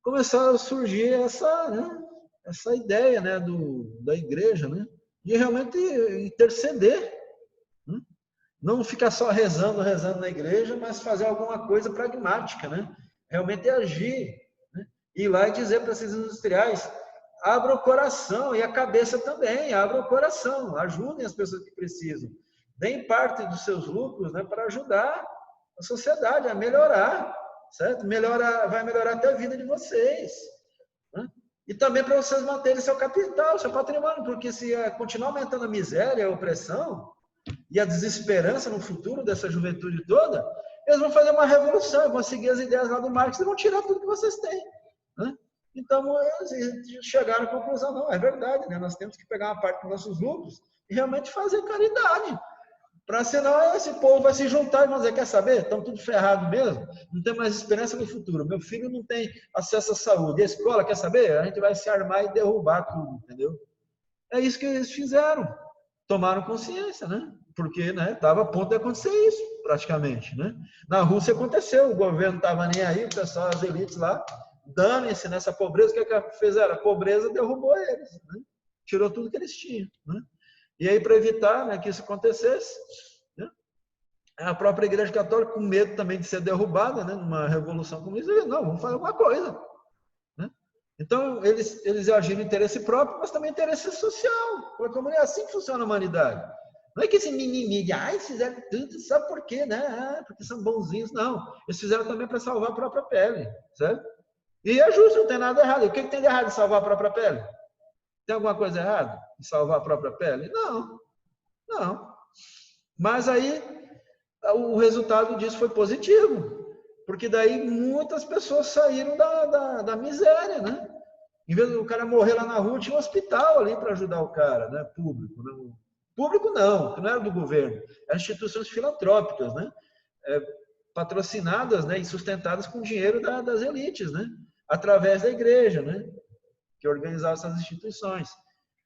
Começaram a surgir essa ideia, né, da igreja, né, de realmente interceder, né? Não ficar só rezando na igreja, mas fazer alguma coisa pragmática, né? Realmente agir, né? Ir lá e dizer para esses industriais: abram o coração e a cabeça também, abram o coração, ajudem as pessoas que precisam, deem parte dos seus lucros, né, para ajudar a sociedade a melhorar, certo? Vai melhorar até a vida de vocês, né? E também para vocês manterem seu capital, seu patrimônio, porque se continuar aumentando a miséria, a opressão e a desesperança no futuro dessa juventude toda, eles vão fazer uma revolução, vão seguir as ideias lá do Marx e vão tirar tudo que vocês têm. Né? Então, eles chegaram à conclusão, não, é verdade, né? Nós temos que pegar uma parte dos nossos lucros e realmente fazer caridade. Para senão esse povo vai se juntar e vão dizer, quer saber? Estão tudo ferrado mesmo, não tem mais esperança no futuro. Meu filho não tem acesso à saúde. A escola, quer saber? A gente vai se armar e derrubar tudo, entendeu? É isso que eles fizeram. Tomaram consciência, né? Porque estava a ponto de acontecer isso, praticamente. Né? Na Rússia aconteceu, o governo não estava nem aí, o pessoal, as elites lá, dane-se nessa pobreza. O que fizeram? A pobreza derrubou eles, né? Tirou tudo que eles tinham. Né? E aí, para evitar, né, que isso acontecesse, né, a própria Igreja Católica, com medo também de ser derrubada, né, numa revolução comunista, não, vamos fazer alguma coisa. Né? Então, eles agiram em interesse próprio, mas também em interesse social. Como é assim que funciona a humanidade. Não é que esse mimimi, eles fizeram tudo, sabe por quê? Né? Porque são bonzinhos. Não, eles fizeram também para salvar a própria pele. Certo? E é justo, não tem nada errado. O que tem de errado em salvar a própria pele? Tem alguma coisa errada em salvar a própria pele? Não, não. Mas aí o resultado disso foi positivo, porque daí muitas pessoas saíram da miséria, né? Em vez do cara morrer lá na rua, tinha um hospital ali para ajudar o cara, né? Público. Né? Público não, que não era do governo, eram instituições filantrópicas, né? Patrocinadas, né? E sustentadas com dinheiro das elites, né? Através da igreja, né? Que organizava essas instituições,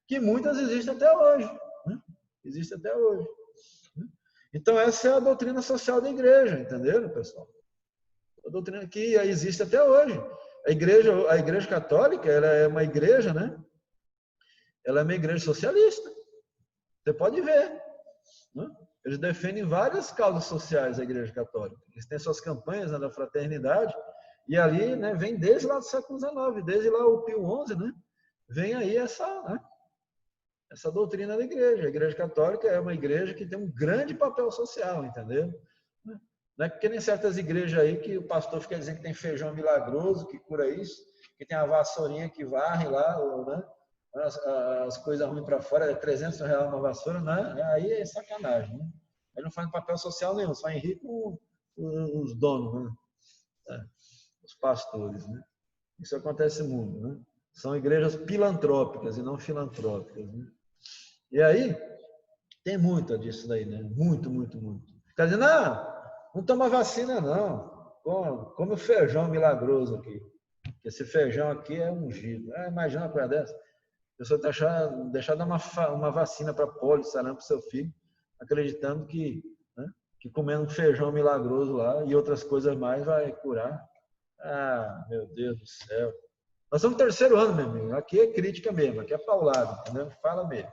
que muitas existem até hoje. Né? Existem até hoje. Né? Então, essa é a doutrina social da igreja, entenderam, pessoal? A doutrina que existe até hoje. A igreja católica, ela é uma igreja, né? Ela é uma igreja socialista. Você pode ver. Né? Eles defendem várias causas sociais, a igreja católica. Eles têm suas campanhas, né, da fraternidade, e ali, né, vem desde lá do século XIX, desde lá o Pio XI, né, vem aí essa doutrina da igreja. A igreja católica é uma igreja que tem um grande papel social, entendeu? Não é porque nem certas igrejas aí que o pastor fica dizendo que tem feijão milagroso, que cura isso, que tem a vassourinha que varre lá, ou, né, as coisas ruins para fora, é R$300 uma vassoura, né? Aí é sacanagem. Né? Aí não faz papel social nenhum, só enrica os donos, né? Os pastores. Né? Isso acontece muito. Né? São igrejas pilantrópicas e não filantrópicas. Né? E aí, tem muito disso daí, né? Muito, muito, muito. Quer dizer, não toma vacina, não. Come o feijão milagroso aqui. Esse feijão aqui é ungido. Imagina uma coisa dessa. A pessoa deixar dar uma vacina para polio, sarampo para o seu filho, acreditando que, né, que comendo um feijão milagroso lá e outras coisas mais vai curar. Meu Deus do céu. Nós estamos no terceiro ano, meu amigo. Aqui é crítica mesmo, aqui é paulado, entendeu? Fala mesmo.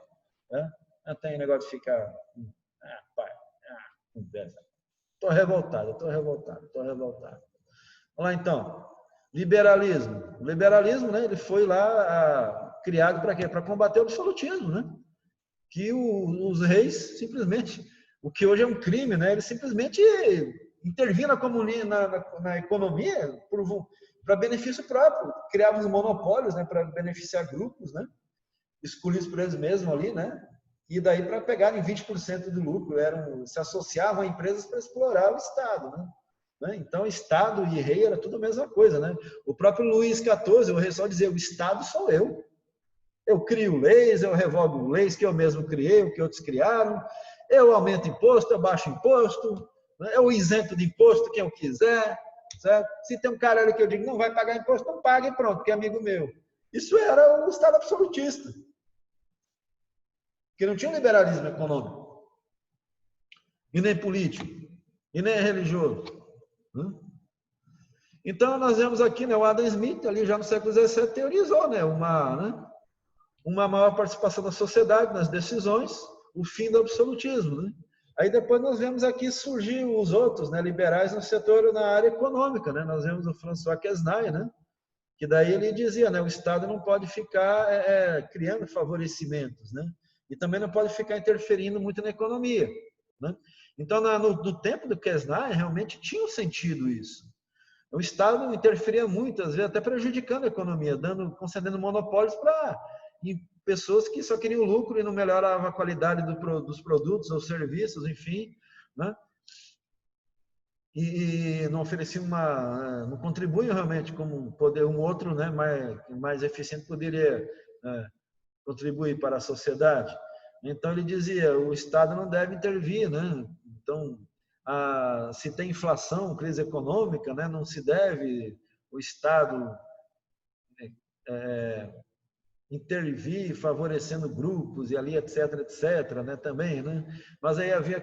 Né? Não tem negócio de ficar... pai, conversa. Estou revoltado. Vamos lá, então. Liberalismo. O liberalismo, né, ele foi lá criado para quê? Para combater o absolutismo, né? Que os reis simplesmente, o que hoje é um crime, né? Eles simplesmente intervinham na economia para benefício próprio, criavam os monopólios, né, para beneficiar grupos, né? Escolhidos por eles mesmos ali, né? E daí para pegarem 20% do lucro, se associavam a empresas para explorar o Estado, né? Então, Estado e rei era tudo a mesma coisa, né? O próprio Luís XIV, o rei só dizia, o Estado sou eu. Eu crio leis, eu revogo leis que eu mesmo criei, o que outros criaram. Eu aumento imposto, eu baixo imposto. Né? Eu isento de imposto quem eu quiser. Certo? Se tem um cara ali que eu digo, não vai pagar imposto, não paga e pronto, que é amigo meu. Isso era o Estado absolutista. Porque não tinha um liberalismo econômico. E nem político. E nem religioso. Então, nós vemos aqui, né, o Adam Smith, ali já no século XVII, teorizou, né, uma maior participação da sociedade nas decisões, o fim do absolutismo. Né? Aí depois nós vemos aqui surgir os outros, né, liberais no setor, na área econômica. Né? Nós vemos o François Quesnay, né, que daí ele dizia, né, o Estado não pode ficar criando favorecimentos, né? E também não pode ficar interferindo muito na economia. Né? Então, no tempo do Quesnay, realmente tinha um sentido isso. O Estado interferia muito, às vezes até prejudicando a economia, concedendo monopólios para pessoas que só queriam lucro e não melhoravam a qualidade dos produtos ou serviços, enfim, né? E não ofereciam não contribuem realmente como um outro, né, mais eficiente poderia contribuir para a sociedade. Então ele dizia, o Estado não deve intervir, né? Então, se tem inflação, crise econômica, né, não se deve o Estado intervir favorecendo grupos e ali, etc, etc, né, também, né? Mas aí havia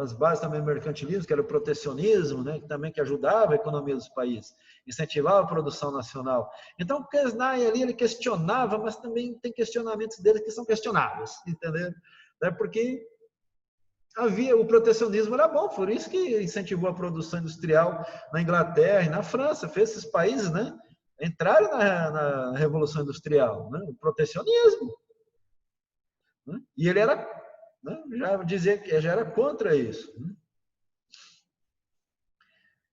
as bases também do mercantilismo, que era o protecionismo, né, que ajudava a economia dos países, incentivava a produção nacional. Então, o Kesnay ali, ele questionava, mas também tem questionamentos dele que são questionáveis, entendeu? Porque o protecionismo era bom, por isso que incentivou a produção industrial na Inglaterra e na França, fez esses países, né, entraram na Revolução Industrial, né, o protecionismo. Né, e ele era, né, já era contra isso. Né.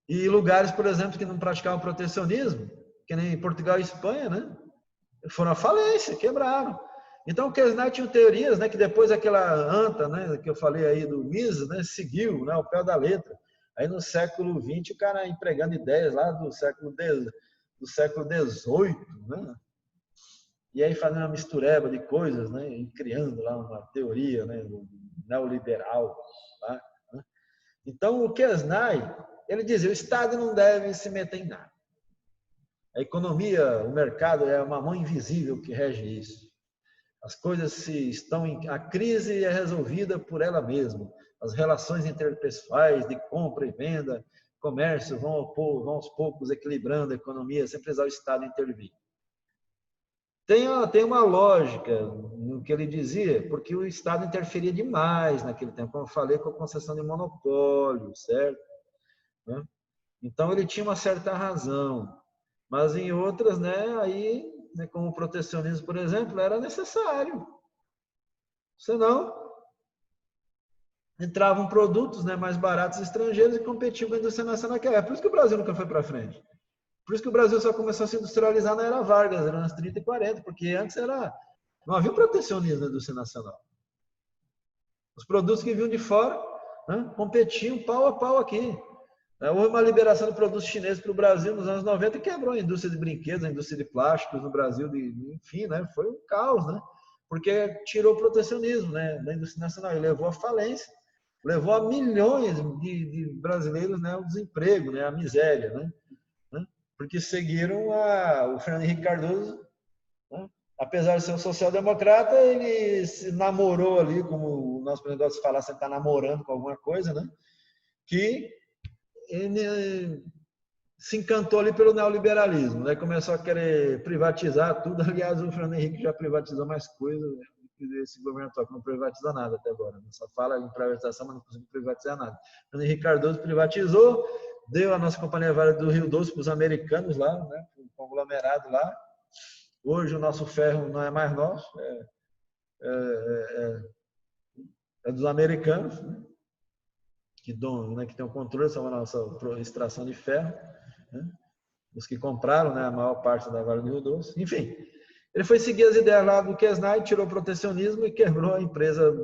E lugares, por exemplo, que não praticavam protecionismo, que nem Portugal e Espanha, né, foram à falência, quebraram. Então, o Kesnay tinha teorias, né, que depois aquela anta, né, que eu falei aí do Mises, né, seguiu, né, ao pé da letra. Aí no século XX, o cara empregando ideias lá do século XVIII, né, e aí fazendo uma mistureba de coisas, né, e criando lá uma teoria, né, neoliberal. Tá, né. Então, o Kesnay, ele dizia, o Estado não deve se meter em nada. A economia, o mercado é uma mão invisível que rege isso. As coisas a crise é resolvida por ela mesma. As relações interpessoais de compra e venda, comércio vão aos poucos equilibrando a economia, sem precisar o Estado intervir. Tem uma lógica no que ele dizia, porque o Estado interferia demais naquele tempo, como eu falei, com a concessão de monopólio, certo? Então ele tinha uma certa razão, mas em outras, né, aí, né, como o protecionismo, por exemplo, era necessário. Senão, entravam produtos, né, mais baratos estrangeiros e competiam com a indústria nacional naquela época. Por isso que o Brasil nunca foi para frente. Por isso que o Brasil só começou a se industrializar na era Vargas, era nos 30 e 40, porque antes não havia protecionismo na indústria nacional. Os produtos que vinham de fora, né, competiam pau a pau aqui. Houve uma liberação de produtos chineses para o Brasil nos anos 90 e quebrou a indústria de brinquedos, a indústria de plásticos no Brasil, enfim, né, foi um caos, né? Porque tirou o protecionismo, né, da indústria nacional e levou à falência, levou a milhões de brasileiros, né, ao desemprego, né, à miséria, né? Porque seguiram o Fernando Henrique Cardoso, né? Apesar de ser um social-democrata, ele se namorou ali, como o nosso presidente gosta de falar, você está namorando com alguma coisa, né? Que ele se encantou ali pelo neoliberalismo, né? Começou a querer privatizar tudo. Aliás, o Fernando Henrique já privatizou mais coisas, né? Esse governo atual não privatiza nada até agora, né? Só fala em privatização, mas não conseguiu privatizar nada. O Fernando Henrique Cardoso privatizou, deu a nossa Companhia Vale do Rio Doce para os americanos lá, né? Um conglomerado lá. Hoje o nosso ferro não é mais nosso, é dos americanos, né? Que tem o controle sobre a nossa extração de ferro, né? Os que compraram, né, a maior parte da Vale do Rio Doce. Enfim, ele foi seguir as ideias lá do Kesnay, tirou o protecionismo e quebrou a empresa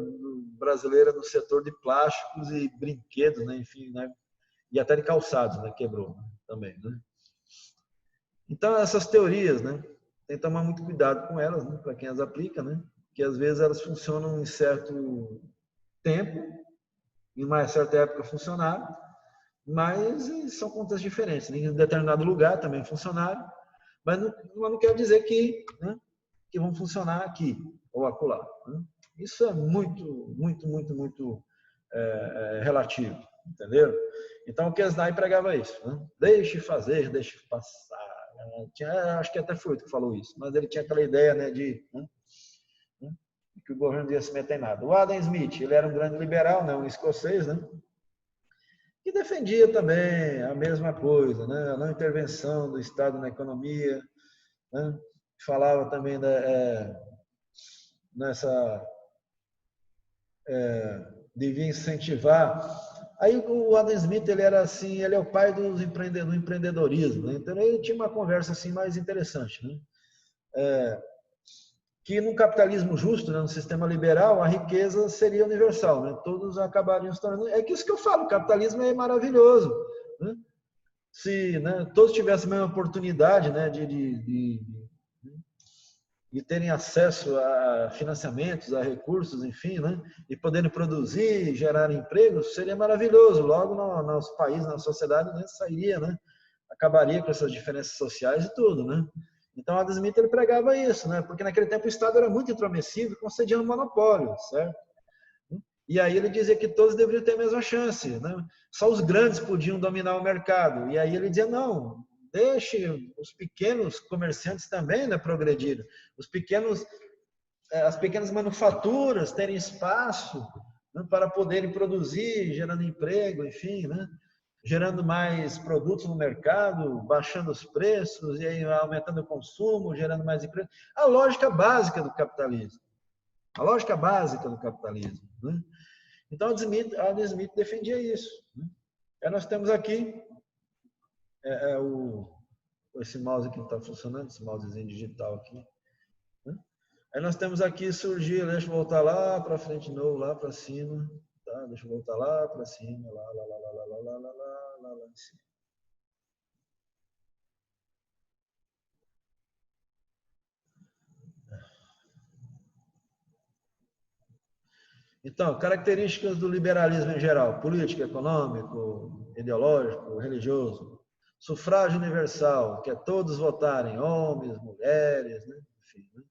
brasileira no setor de plásticos e brinquedos, né, enfim, né, e até de calçados, né, quebrou, né, também, né. Então, essas teorias, né, tem que tomar muito cuidado com elas, né, para quem as aplica, né, que às vezes elas funcionam em certo tempo, em uma certa época funcionaram, mas são contas diferentes. Em determinado lugar também funcionaram, mas não quer dizer né, que vão funcionar aqui ou acolá. Né? Isso é muito, muito, muito, muito relativo, entendeu? Então o Kesnay pregava isso, né? Deixe fazer, deixe passar. Acho que até foi o que falou isso, mas ele tinha aquela ideia, né, de que o governo não ia se meter em nada. O Adam Smith, ele era um grande liberal, né, um escocês, né? Que defendia também a mesma coisa, né? A não intervenção do Estado na economia, né? Falava também devia incentivar Aí o Adam Smith, ele era assim, ele é o pai do empreendedorismo, né? Então ele tinha uma conversa assim mais interessante, né? Que num capitalismo justo, né, num sistema liberal, a riqueza seria universal, né? Todos acabariam se tornando. É que isso que eu falo, o capitalismo é maravilhoso, né? Se, né, todos tivessem a mesma oportunidade, né, de terem acesso a financiamentos, a recursos, enfim, né, e poderem produzir, gerar empregos, seria maravilhoso. Logo no nosso país, na sociedade, né, sairia, né, acabaria com essas diferenças sociais e tudo, né? Então, Adam Smith ele pregava isso, né? Porque naquele tempo o Estado era muito intromissivo, concedindo monopólio, certo? E aí ele dizia que todos deveriam ter a mesma chance, né? Só os grandes podiam dominar o mercado. E aí ele dizia, não, deixe os pequenos comerciantes também, né, progredir. As pequenas manufaturas terem espaço, né, para poderem produzir, gerando emprego, enfim, né? Gerando mais produtos no mercado, baixando os preços e aí aumentando o consumo, gerando mais emprego. A lógica básica do capitalismo. A lógica básica do capitalismo, né? Então, Adam Smith defendia isso, né? Aí nós temos aqui esse mouse aqui não está funcionando, esse mousezinho digital aqui, né? Aí nós temos aqui surgir, deixa eu voltar lá para frente de novo, lá para cima, tá? Deixa eu voltar lá para cima, lá em cima. Então, características do liberalismo em geral: político, econômico, ideológico, religioso. Sufrágio universal, que é todos votarem, homens, mulheres, né? Enfim, né?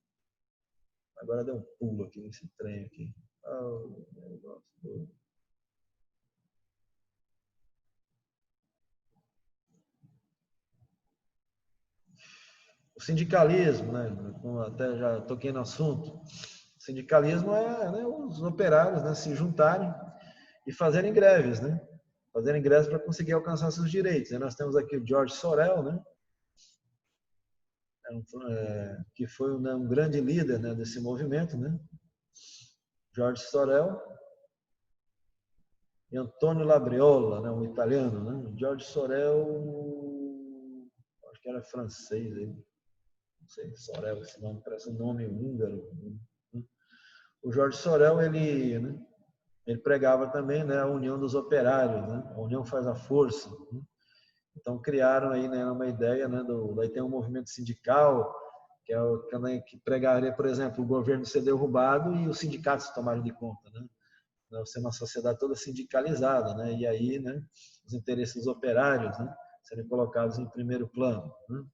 Agora deu um pulo aqui nesse trem aqui. O sindicalismo, né? Até já toquei no assunto. O sindicalismo é, né, os operários, né, se juntarem e fazerem greves, né? Fazerem greves para conseguir alcançar seus direitos. E nós temos aqui o George Sorel, né? Que foi um grande líder, né, desse movimento, né? George Sorel e Antonio Labriola, né, um italiano, né? George Sorel, acho que era francês, aí. Não sei, Sorel, esse nome parece um nome húngaro, né? O George Sorel, ele pregava também, né, a união dos operários, né? A união faz a força, né? Então criaram aí, né, uma ideia, né, daí tem um movimento sindical que pregaria, por exemplo, o governo ser derrubado e os sindicatos tomarem de conta, né? Ser uma sociedade toda sindicalizada, né? E aí, né, os interesses operários, né, serem colocados em primeiro plano, né?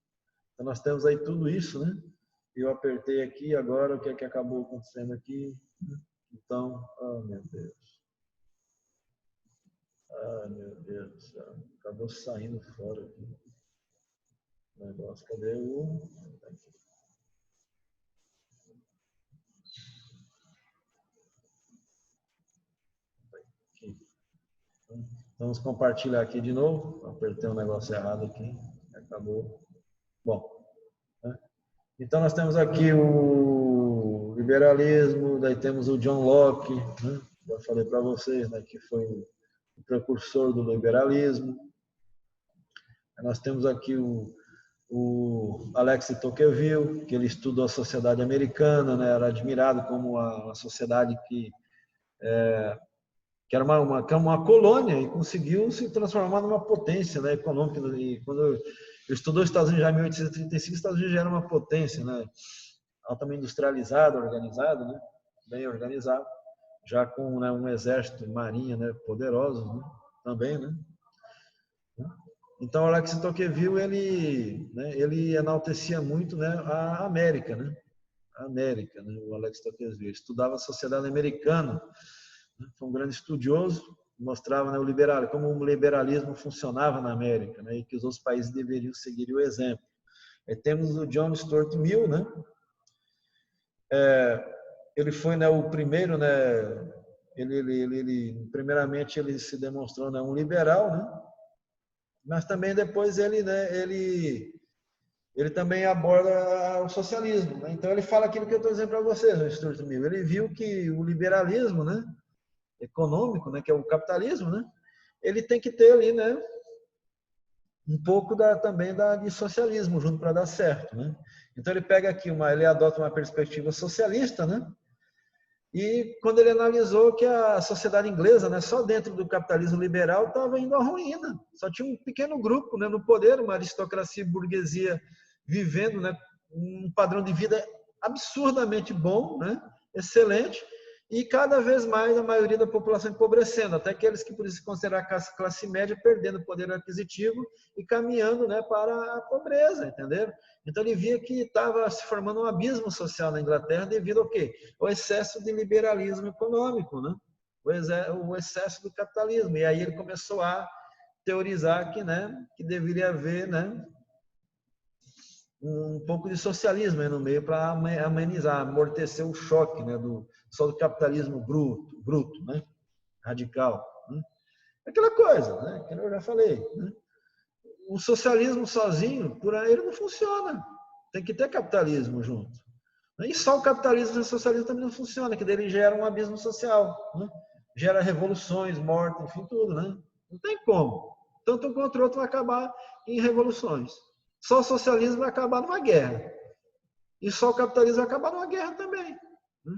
Então nós temos aí tudo isso, né? Eu apertei aqui, agora o que é que acabou acontecendo aqui? Então, oh meu Deus. Ah, meu Deus do céu. Acabou saindo fora aqui. O negócio, cadê o... Aqui. Vamos compartilhar aqui de novo. Apertei um negócio errado aqui. Acabou. Bom, né? Então nós temos aqui o liberalismo, daí temos o John Locke, né? Já falei para vocês, né, que foi o precursor do liberalismo. Nós temos aqui o Alex de Tocqueville, que ele estudou a sociedade americana, né? Era admirado como uma sociedade que era uma colônia e conseguiu se transformar numa potência, né, econômica. E quando ele estudou os Estados Unidos já em 1835, os Estados Unidos já era uma potência, né, altamente industrializada, organizada, né, bem organizado, já com, né, um exército e marinha, né, poderosos, né, também, né. Então, Alex de Tocqueville, ele enaltecia muito, né, a América, né, o Alex de Tocqueville. Ele estudava a sociedade americana, né, foi um grande estudioso, mostrava, né, como o liberalismo funcionava na América, né, e que os outros países deveriam seguir o exemplo. Aí temos o John Stuart Mill, né, ele foi, né, o primeiro, né, primeiramente ele se demonstrou, né, um liberal, né, mas também depois ele também aborda o socialismo, né? Então ele fala aquilo que eu estou dizendo para vocês, o Stuart Mill. Ele viu que o liberalismo, né, econômico, né, que é o capitalismo, né, ele tem que ter ali, né, um pouco também de socialismo junto para dar certo, né? Então ele pega aqui ele adota uma perspectiva socialista, né? E quando ele analisou que a sociedade inglesa, né, só dentro do capitalismo liberal estava indo à ruína, só tinha um pequeno grupo, né, no poder, uma aristocracia e burguesia vivendo, né, um padrão de vida absurdamente bom, né, excelente, e cada vez mais a maioria da população empobrecendo, até aqueles que por se considerar classe média perdendo poder aquisitivo e caminhando, né, para a pobreza, entenderam? Então ele via que estava se formando um abismo social na Inglaterra devido ao quê? Ao excesso de liberalismo econômico, né? O excesso do capitalismo. E aí ele começou a teorizar que, né, que deveria haver, né, um pouco de socialismo aí no meio para amenizar, amortecer o choque, né, só do capitalismo bruto, né, radical. Né? Aquela coisa, né, que eu já falei. Né? O socialismo sozinho, por aí, ele não funciona. Tem que ter capitalismo junto. E só o capitalismo e o socialismo também não funciona, que dele gera um abismo social, né? Gera revoluções, morte, enfim, tudo, né? Não tem como. Tanto um contra o outro vai acabar em revoluções. Só o socialismo vai acabar numa guerra. E só o capitalismo vai acabar numa guerra também. Né?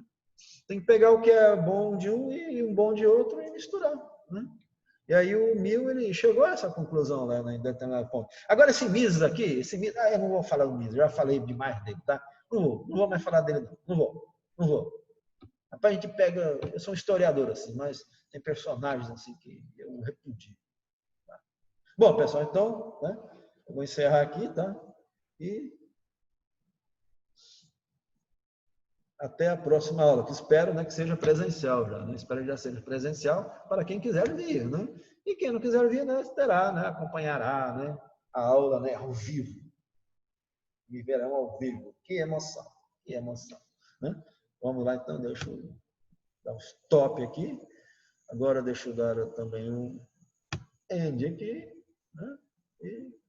Tem que pegar o que é bom de um e um bom de outro e misturar. Né? E aí o Mill, ele chegou a essa conclusão lá em determinado ponto. Agora esse Mises aqui, eu não vou falar do Mises, já falei demais dele, tá? Não vou mais falar dele não não vou. Rapaz, a gente pega, eu sou um historiador assim, mas tem personagens assim que eu repudio. Tá? Bom, pessoal, então, né? Eu vou encerrar aqui, tá? E até a próxima aula, que espero, né, que seja presencial já, né? Espero que já seja presencial para quem quiser vir, né? E quem não quiser vir, né, terá, né, acompanhará, né, a aula, né, ao vivo. Me verão ao vivo. Que emoção, que emoção, né? Vamos lá, então, deixa eu dar um stop aqui. Agora deixa eu dar também um end aqui, né? E